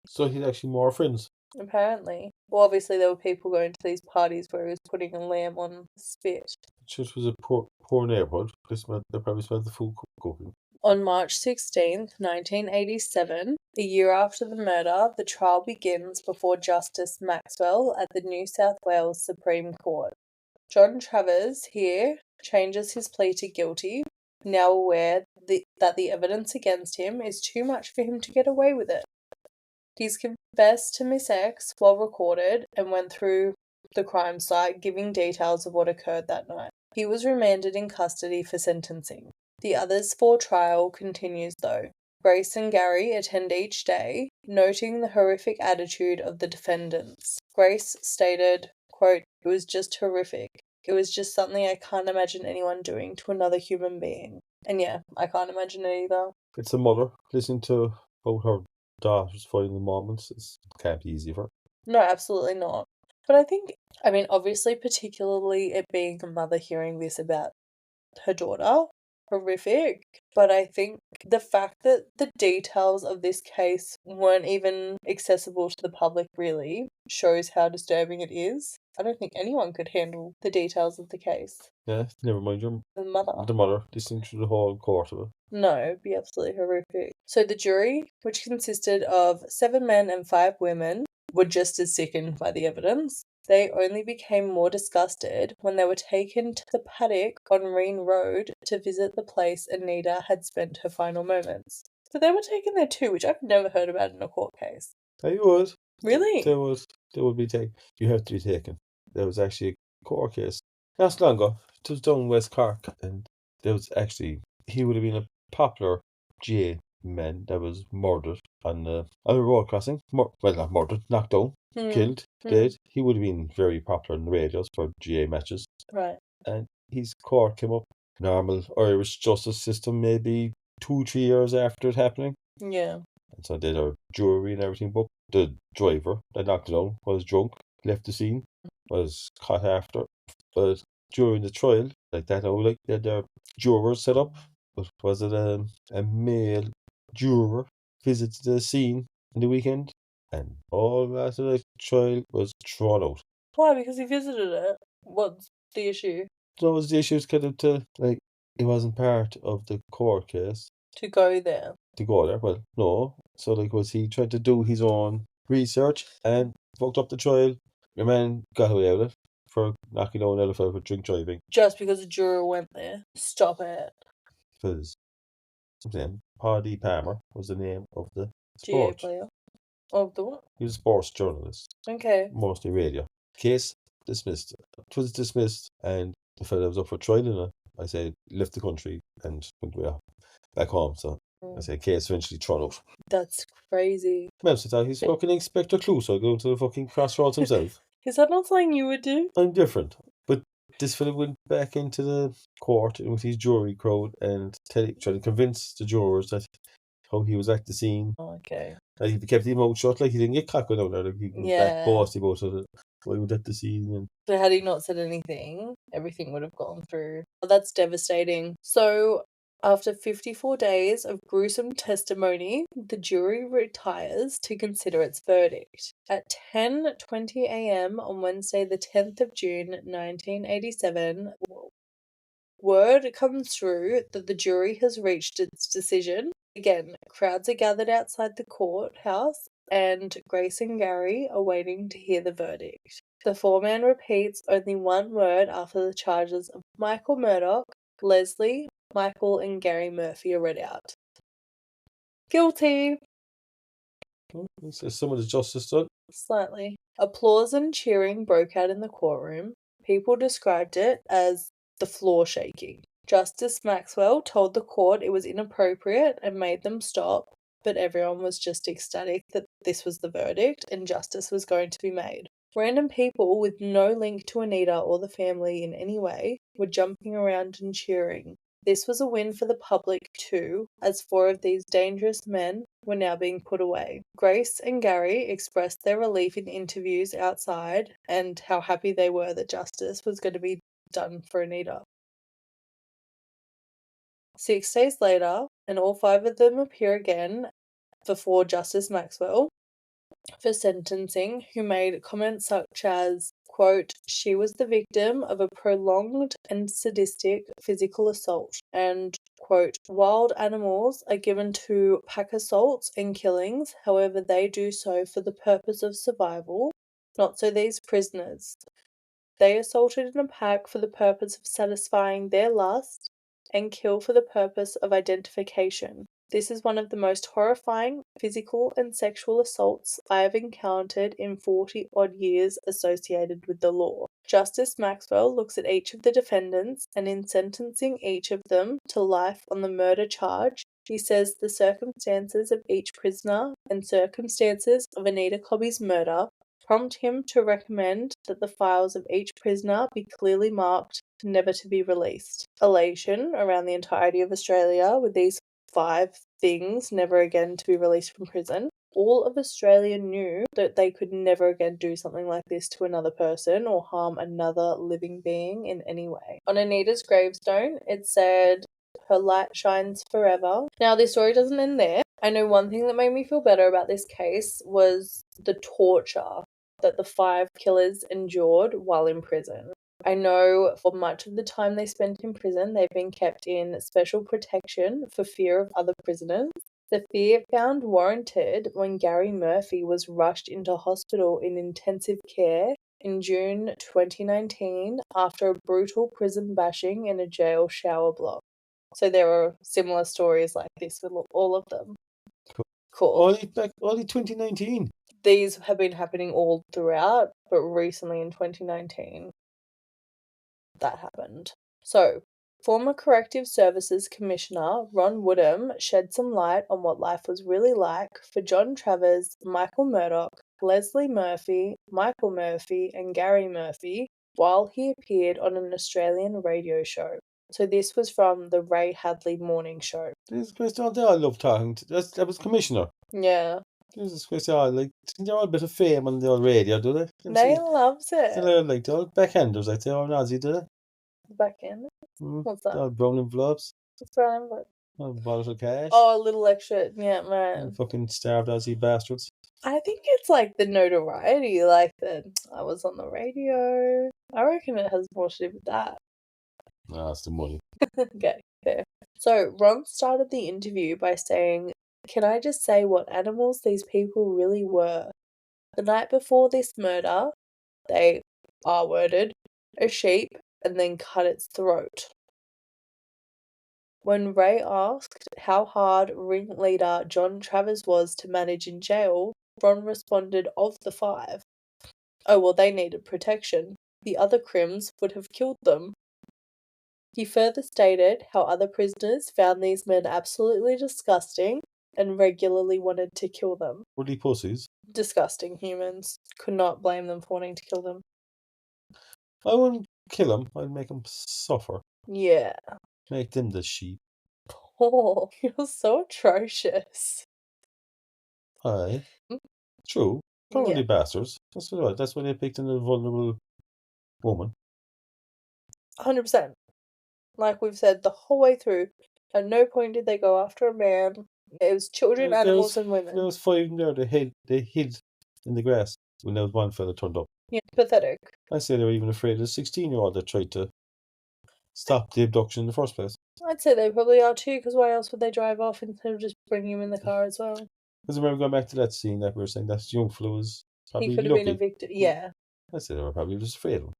So he's actually more friends? Apparently. Well, obviously there were people going to these parties where he was putting a lamb on spit. Church was a poor neighborhood. They probably smelled the food cooking. On March 16th, 1987, a year after the murder, the trial begins before Justice Maxwell at the New South Wales Supreme Court. John Travers here changes his plea to guilty, now aware that the evidence against him is too much for him to get away with it. He's confessed to Miss X while recorded and went through the crime site, giving details of what occurred that night. He was remanded in custody for sentencing. The others for trial continues though. Grace and Gary attend each day, noting the horrific attitude of the defendants. Grace stated, quote, "It was just horrific. It was just something I can't imagine anyone doing to another human being." And yeah, I can't imagine it either. It's a mother listening to about her daughter's final moments. It can't be easy for her. No, absolutely not. But I think, obviously, particularly it being a mother hearing this about her daughter, horrific. But I think the fact that the details of this case weren't even accessible to the public really shows how disturbing it is. I don't think anyone could handle the details of the case. Yeah, never mind The mother. The mother listening to the whole court of it. No, it'd be absolutely horrific. So the jury, which consisted of 7 men and 5 women, were just as sickened by the evidence. They only became more disgusted when they were taken to the paddock on Reen Road to visit the place Anita had spent her final moments. So they were taken there too, which I've never heard about in a court case. They would. Really? They would be taken. You have to be taken. There was actually a court case not so long ago. It was down in West Cork, and there was actually, he would have been a popular GA man that was murdered on a road crossing. Well, not murdered, knocked down, killed, dead. He would have been very popular in the radios for GA matches. Right. And his court came up, normal Irish justice system, maybe 2-3 years after it happening. Yeah. And so they did our jury and everything, but the driver that knocked it down was drunk, left the scene, was caught after. But during the trial, like that, like they had their jurors set up. But was it a male juror visited the scene in the weekend? And all after the trial was thrown out. Why? Because he visited it? What's the issue? So was the issue kind of to, like, it wasn't part of the court case. To go there? To go there? Well, no. So, like, was he trying to do his own research and fucked up the trial? Your man got away with it for knocking down an elephant for drink driving. Just because a juror went there? Stop it. Because Paddy Palmer was the name of the GA player. Of the what? He was a sports journalist. Okay. Mostly radio. Case dismissed. It was dismissed, and the fella was up for trial in it. I said, left the country and went back home. So I said, case eventually thrown out. That's crazy. Memps thought he's fucking Inspector Clouseau going to the fucking crossroads himself. Is that not something you would do? I'm different. But this fella went back into the court with his jury crowd and trying to convince the jurors that how he was at the scene. Okay. Like he kept his mouth shut, like he didn't get caught going out there. Like he was back bossy about it. So he went at the scene. And so had he not said anything, everything would have gone through. Oh, that's devastating. So after 54 days of gruesome testimony, the jury retires to consider its verdict. At 10:20 a.m. on Wednesday, the 10th of June, 1987, word comes through that the jury has reached its decision. Again, crowds are gathered outside the courthouse, and Grace and Gary are waiting to hear the verdict. The foreman repeats only one word after the charges of Michael Murdoch, Leslie, Michael, and Gary Murphy are read out. Guilty. So some of the justice done. Slightly. Applause and cheering broke out in the courtroom. People described it as the floor shaking. Justice Maxwell told the court it was inappropriate and made them stop, but everyone was just ecstatic that this was the verdict and justice was going to be made. Random people with no link to Anita or the family in any way were jumping around and cheering. This was a win for the public too, as 4 of these dangerous men were now being put away. Grace and Gary expressed their relief in interviews outside and how happy they were that justice was going to be done for Anita. 6 days later, and all 5 of them appear again before Justice Maxwell for sentencing, who made comments such as, quote, "She was the victim of a prolonged and sadistic physical assault," and, quote, "Wild animals are given to pack assaults and killings, however they do so for the purpose of survival, not so these prisoners. They assaulted in a pack for the purpose of satisfying their lust and kill for the purpose of identification. This is one of the most horrifying physical and sexual assaults I have encountered in 40-odd years associated with the law." Justice Maxwell looks at each of the defendants, and in sentencing each of them to life on the murder charge, he says the circumstances of each prisoner and circumstances of Anita Cobby's murder prompt him to recommend that the files of each prisoner be clearly marked never to be released. Elation around the entirety of Australia with these 5 things never again to be released from prison. All of Australia knew that they could never again do something like this to another person or harm another living being in any way. On Anita's gravestone, it said, "Her light shines forever." Now, this story doesn't end there. I know one thing that made me feel better about this case was the torture that the 5 killers endured while in prison. I know for much of the time they spent in prison, they've been kept in special protection for fear of other prisoners. The fear found warranted when Gary Murphy was rushed into hospital in intensive care in June 2019 after a brutal prison bashing in a jail shower block. So there are similar stories like this with all of them. Cool. Only 2019. These have been happening all throughout, but recently in 2019, that happened. So, former Corrective Services Commissioner Ron Woodham shed some light on what life was really like for John Travers, Michael Murdoch, Leslie Murphy, Michael Murphy, and Gary Murphy while he appeared on an Australian radio show. So this was from the Ray Hadley morning show. Jesus Christ, they all love talking. That was Commissioner. Yeah. Jesus Christ, they're all a bit of fame on the old radio, do they? They loves it. They're like the old backhanders, I'd say, or Nazi, do they? Backhanders? What's that? The old brown envelopes. What's brown envelope? Oh, bottles of cash. Oh, a little extra. Yeah, man. Fucking starved Aussie bastards. I think it's like the notoriety, like that I was on the radio. I reckon it has more to do with that. Nah, it's the money. Okay, fair. So, Ron started the interview by saying, "Can I just say what animals these people really were? The night before this murder, they R-worded a sheep and then cut its throat." When Ray asked how hard ringleader John Travers was to manage in jail, Ron responded, "Of the 5. Oh, well, they needed protection. The other crims would have killed them." He further stated how other prisoners found these men absolutely disgusting and regularly wanted to kill them. Were they pussies? Disgusting humans. Could not blame them for wanting to kill them. I wouldn't kill them. I'd make them suffer. Yeah. Make them the sheep. Oh, you're so atrocious. Aye. True. Probably bastards. That's why they picked in a vulnerable woman. 100%. Like we've said the whole way through, at no point did they go after a man. It was children, animals, and women. There was 5 in there. They hid in the grass when there was one fella turned up. Yeah, pathetic. I say they were even afraid of the 16-year-old that tried to stop the abduction in the first place. I'd say they probably are too, because why else would they drive off instead of just bringing him in the car as well? Because I remember going back to that scene that we were saying that young fella was probably he could have been a victim. Yeah. I say they were probably just afraid of him.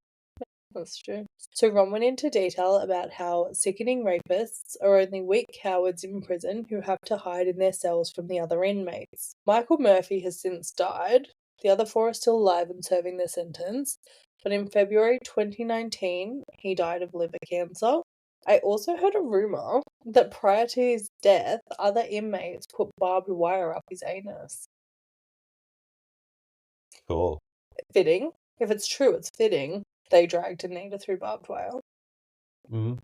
That's true. So Ron went into detail about how sickening rapists are only weak cowards in prison who have to hide in their cells from the other inmates. Michael Murphy has since died. The other 4 are still alive and serving their sentence. But in February 2019, he died of liver cancer. I also heard a rumour that prior to his death, other inmates put barbed wire up his anus. Cool. Fitting. If it's true, it's fitting. They dragged Anita through barbed wire. Mm.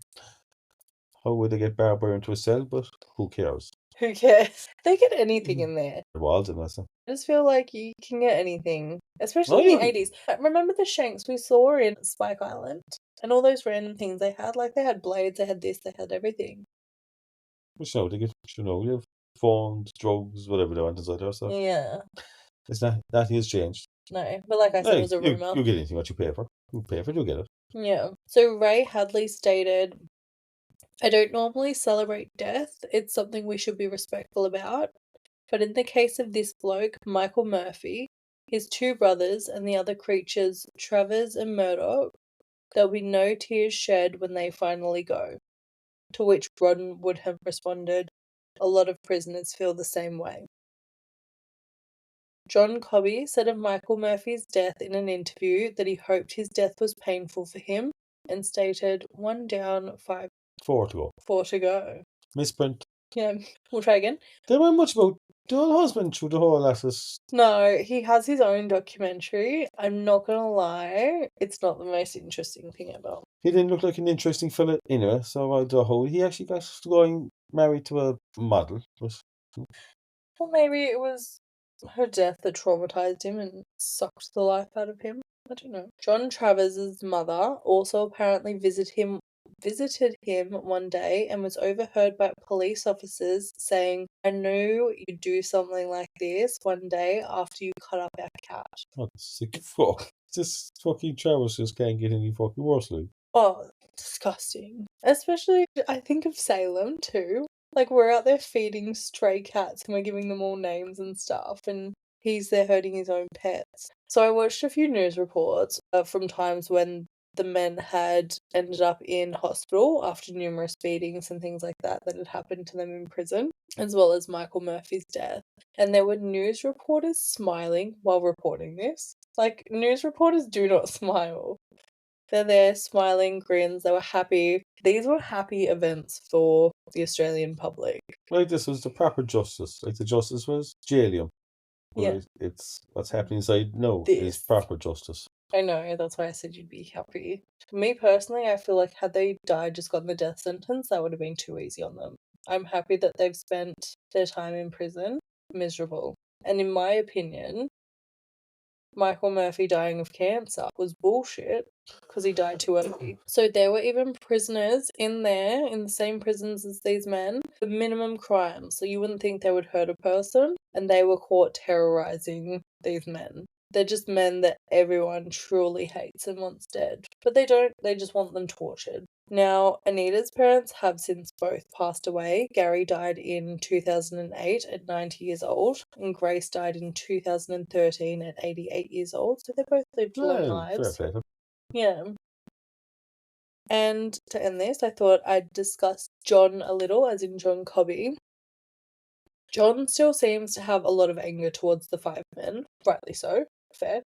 How would they get barbed wire into a cell? But who cares? Who cares? They get anything in there. Walls in this. I just feel like you can get anything, especially in the 80s. Remember the shanks we saw in Spike Island? And all those random things they had? Like, they had blades, they had this, they had everything. So they get, you have phones, drugs, whatever they want inside there. So yeah. It's not, nothing has changed. No, but like I said, it was a rumour. You get anything what you pay for. You pay for it, you get it. Yeah. So Ray Hadley stated, I don't normally celebrate death. It's something we should be respectful about. But in the case of this bloke, Michael Murphy, his two brothers, and the other creatures, Travers and Murdoch, there'll be no tears shed when they finally go. To which Brodden would have responded, a lot of prisoners feel the same way. John Cobby said of Michael Murphy's death in an interview that he hoped his death was painful for him and stated, 1 down, 5. 4 to go. 4 to go. Misprint. Yeah, we'll try again. There weren't much about dual husband through the whole assist. No, he has his own documentary. I'm not gonna lie, it's not the most interesting thing ever. He didn't look like an interesting fella anyway, so I don't know how he actually got going married to a model. Well, maybe it was her death that traumatized him and sucked the life out of him. I don't know. John Travers' mother also apparently visited him one day and was overheard by police officers saying, I knew you'd do something like this one day after you cut up our cat. What sick fuck. This fucking Travers just can't get any fucking worse, like. Oh, disgusting. Especially, I think of Salem too. Like, we're out there feeding stray cats and we're giving them all names and stuff, and he's there hurting his own pets. So I watched a few news reports from times when the men had ended up in hospital after numerous beatings and things like that that had happened to them in prison, as well as Michael Murphy's death. And there were news reporters smiling while reporting this. Like, news reporters do not smile. They're there, smiling, grins. They were happy. These were happy events for the Australian public. Like, this was the proper justice. Like, the justice was jail him. Yeah. It's what's happening inside now is proper justice. I know, that's why I said you'd be happy. For me personally, I feel like had they died, just gotten the death sentence, that would have been too easy on them. I'm happy that they've spent their time in prison miserable. And in my opinion, Michael Murphy dying of cancer was bullshit because he died too early. So there were even prisoners in there, in the same prisons as these men, for minimum crimes. So you wouldn't think they would hurt a person, and they were caught terrorizing these men. They're just men that everyone truly hates and wants dead. But they don't, they just want them tortured. Now, Anita's parents have since both passed away. Gary died in 2008 at 90 years old, and Grace died in 2013 at 88 years old. So they both lived long lives. Fair play. Yeah. And to end this, I thought I'd discuss John a little, as in John Cobby. John still seems to have a lot of anger towards the 5 men, rightly so, fair.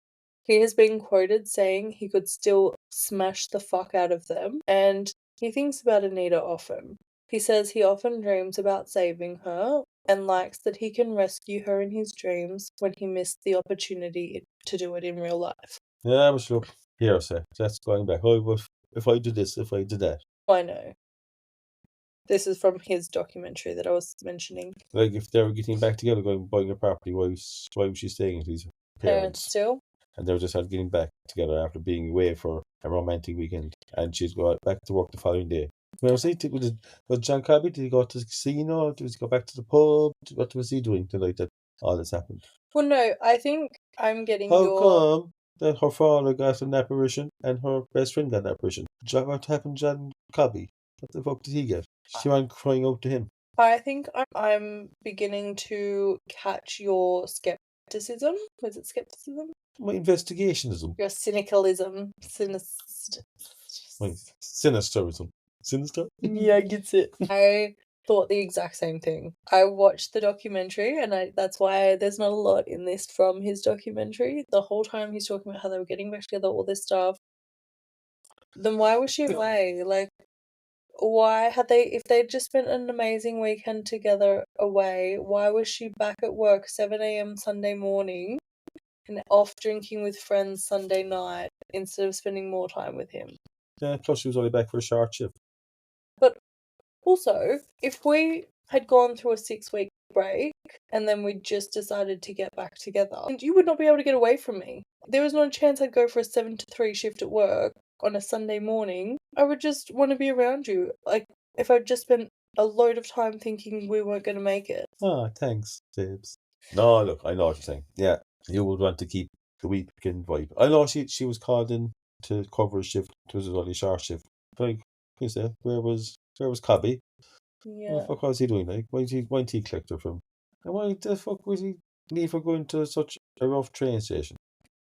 He has been quoted saying he could still smash the fuck out of them, and he thinks about Anita often. He says he often dreams about saving her, and likes that he can rescue her in his dreams when he missed the opportunity to do it in real life. Yeah, but look, hearsay. That's going back. Oh, but if I did this, if I did that. I know. This is from his documentary that I was mentioning. Like, if they were getting back together, going buying a property, why was she staying at his parents? Still? And they were just getting back together after being away for a romantic weekend. And she'd go back to work the following day. Well, was John Cobby, did he go to the casino? Did he go back to the pub? What was he doing tonight that all this happened? Well, no, I think I'm getting How come that her father got an apparition and her best friend got an apparition? What happened to John Cobby? What the fuck did he get? She went crying out to him. I think I'm beginning to catch your skepticism. Was it skepticism? My investigationism. Your cynicalism. My sinisterism. Sinister? Yeah, I get it. I thought the exact same thing. I watched the documentary, and that's why there's not a lot in this from his documentary. The whole time he's talking about how they were getting back together, all this stuff. Then why was she away? Like, why had they, if they'd just spent an amazing weekend together away, why was she back at work 7 a.m. Sunday morning and off drinking with friends Sunday night instead of spending more time with him? Yeah, plus she was only back for a short shift. But also, if we had gone through a 6-week break and then we just decided to get back together, you would not be able to get away from me. There was not a chance I'd go for a 7 to 3 shift at work on a Sunday morning. I would just want to be around you. Like, if I'd just spent a load of time thinking we weren't going to make it. Ah, thanks, James. No, look, I know what you're saying. Yeah, you would want to keep the weekend vibe. I know she was called in to cover a shift. It was a really short shift. Like, you say, where was Cobby? Yeah. What the fuck was he doing? Like, why didn't he collect her from? And why the fuck would he leave her going to such a rough train station?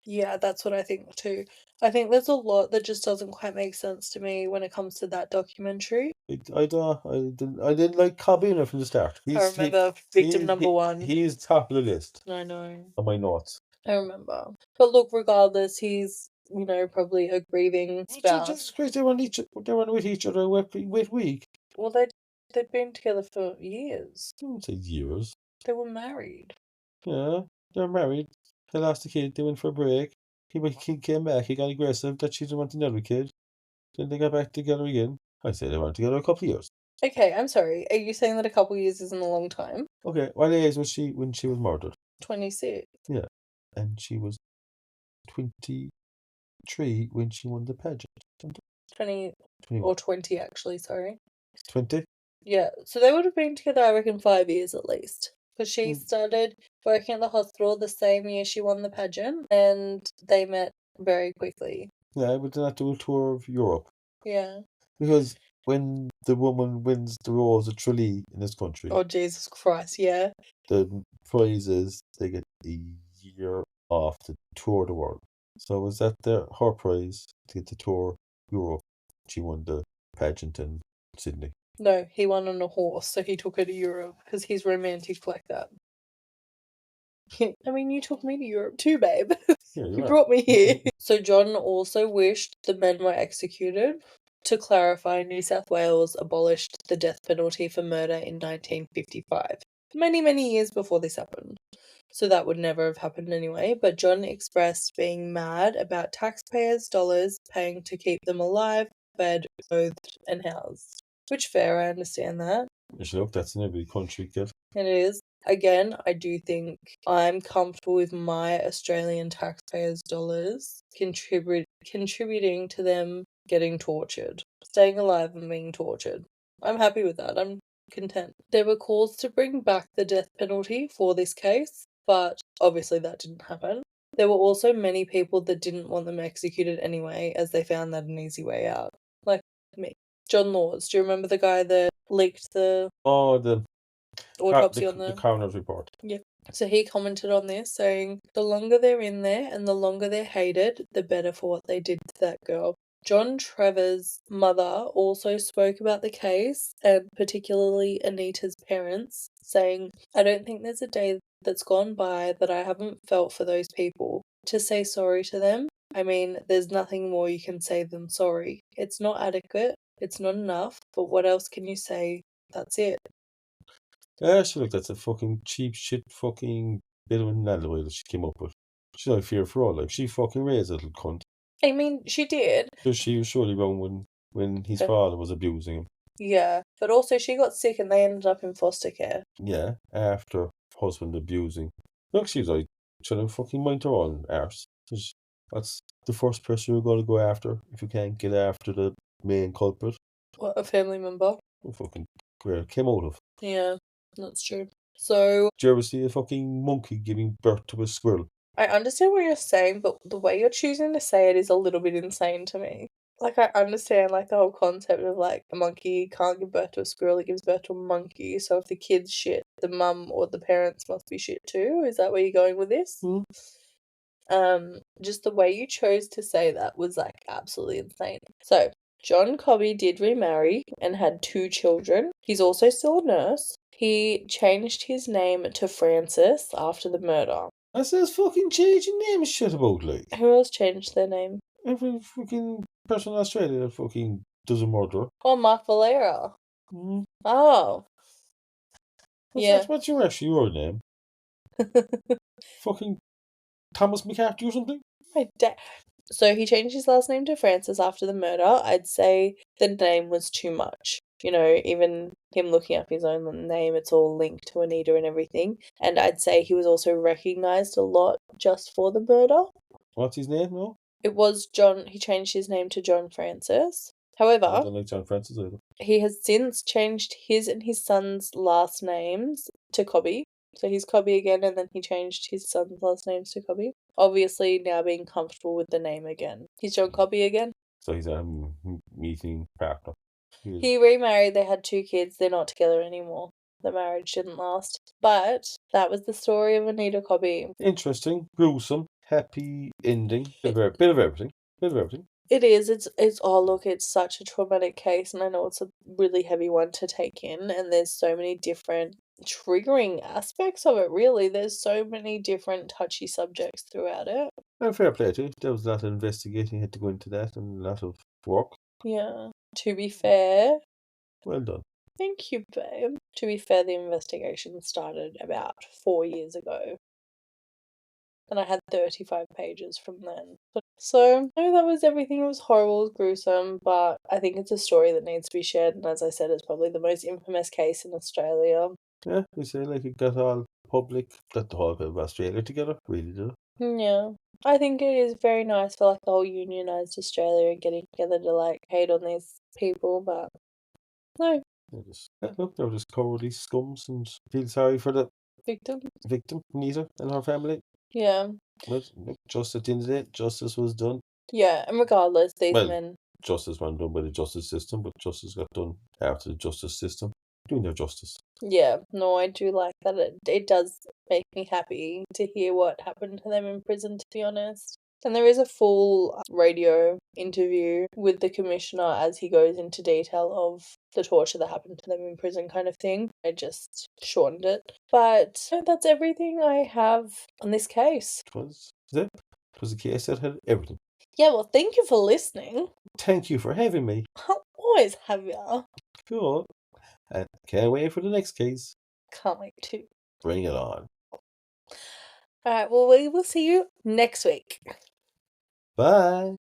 Yeah, that's what I think too. I think there's a lot that just doesn't quite make sense to me when it comes to that documentary. I didn't like Cobby enough from the start. I remember victim number one. He's top of the list I know. on my notes. I remember. But look, regardless, he's, probably a grieving spouse. Just because they were with each other with week. Well, they'd been together for years. I wouldn't say years. They were married. Yeah, they're married. They lost a kid. They went for a break. He came back. He got aggressive that she didn't want another kid. Then they got back together again. I say they were together a couple of years. Okay, I'm sorry. Are you saying that a couple of years isn't a long time? Okay, what age was she when she was murdered? 26. Yeah, and she was 23 when she won the pageant. 20 21. or 20, actually, sorry. 20? Yeah, so they would have been together, I reckon, 5 years at least. Because she started working at the hospital the same year she won the pageant, and they met very quickly. Yeah, but then have to do a tour of Europe. Yeah. Because when the woman wins the Rose of Tralee in this country, Oh, Jesus Christ, yeah. the prize is they get a year off to tour the world. So was that her prize to get to tour Europe? She won the pageant in Sydney. No, he won on a horse, so he took her to Europe because he's romantic like that. I mean, you took me to Europe too, babe. Yeah, you brought me here. So John also wished the men were executed. To clarify, New South Wales abolished the death penalty for murder in 1955. Many, many years before this happened. So that would never have happened anyway, but John expressed being mad about taxpayers' dollars paying to keep them alive, fed, clothed, and housed. Which, fair, I understand that. Look, that's in every country, kid. It is. Again, I do think I'm comfortable with my Australian taxpayers' dollars contributing to them getting tortured, staying alive and being tortured. I'm happy with that. I'm content. There were calls to bring back the death penalty for this case, but obviously that didn't happen. There were also many people that didn't want them executed anyway, as they found that an easy way out. Like me. John Laws, do you remember the guy that leaked the autopsy on the coroner's report? Yeah. So he commented on this, saying, the longer they're in there and the longer they're hated, the better for what they did to that girl. John Travers' mother also spoke about the case, and particularly Anita's parents, saying, I don't think there's a day that's gone by that I haven't felt for those people. To say sorry to them, I mean, there's nothing more you can say than sorry. It's not adequate, it's not enough, but what else can you say? That's it. Yeah, look, that's a fucking cheap shit fucking bit of an alleyway that she came up with. She's not fear for all. Like, she fucking raised a little cunt. I mean, she did. So she was surely wrong when his father was abusing him. Yeah, but also she got sick and they ended up in foster care. Yeah, after husband abusing. Look, she's like trying to fucking mind her own arse. That's the first person you're going to go after if you can't get after the main culprit. What, a family member? Fucking where it came out of. Yeah, that's true. So, did you ever see a fucking monkey giving birth to a squirrel? I understand what you're saying, but the way you're choosing to say it is a little bit insane to me. Like, I understand, like, the whole concept of, like, a monkey can't give birth to a squirrel, it gives birth to a monkey, so if the kid's shit, the mum or the parents must be shit too? Is that where you're going with this? Just the way you chose to say that was, like, absolutely insane. So, John Cobby did remarry and had 2 children. He's also still a nurse. He changed his name to Francis after the murder. I says fucking changing names shit about, like. Who else changed their name? Every fucking person in Australia that fucking does a murder. Oh, Mark Valera. Mm. Oh. What's your name? Fucking Thomas McCarthy or something? So he changed his last name to Francis after the murder. I'd say the name was too much. You know, even him looking up his own name, it's all linked to Anita and everything. And I'd say he was also recognised a lot just for the murder. What's his name, no? It was John. He changed his name to John Francis. However, I don't like John Francis either. He has since changed his and his son's last names to Cobby. So he's Cobby again, and then he changed his son's last names to Cobby. Obviously, now being comfortable with the name again. He's John Cobby again. So he's a meeting partner. He remarried, they had 2 kids, they're not together anymore. The marriage didn't last. But that was the story of Anita Cobby. Interesting, gruesome, happy ending. Bit of everything. It is. It's look, it's such a traumatic case, and I know it's a really heavy one to take in, and there's so many different triggering aspects of it, really. There's so many different touchy subjects throughout it. And fair play to you. There was a lot of investigating, had to go into that, and a lot of work. Yeah. To be fair. Well done. Thank you, babe. To be fair, the investigation started about 4 years ago. And I had 35 pages from then. So, no, that was everything. It was horrible, it was gruesome, but I think it's a story that needs to be shared, and as I said, it's probably the most infamous case in Australia. Yeah, we say like it got all public, got the whole of Australia together, really did. Yeah. I think it is very nice for like the whole unionised Australia getting together to like hate on these people, but no. Look, they're just cowardly scums and feel sorry for the victim, Anita, and her family. Yeah. But just at the end of the day, justice was done. Yeah, and regardless, these men. Justice wasn't done by the justice system, but justice got done after the justice system doing their justice. Yeah, no, I do like that. It does make me happy to hear what happened to them in prison, to be honest. And there is a full radio interview with the commissioner as he goes into detail of the torture that happened to them in prison, kind of thing. I just shortened it. But that's everything I have on this case. It was a case that had everything. Yeah, well, thank you for listening. Thank you for having me. I'll always have you. Cool. And can't wait for the next case. Can't wait to. Bring it on. Alright, well, we will see you next week. Bye.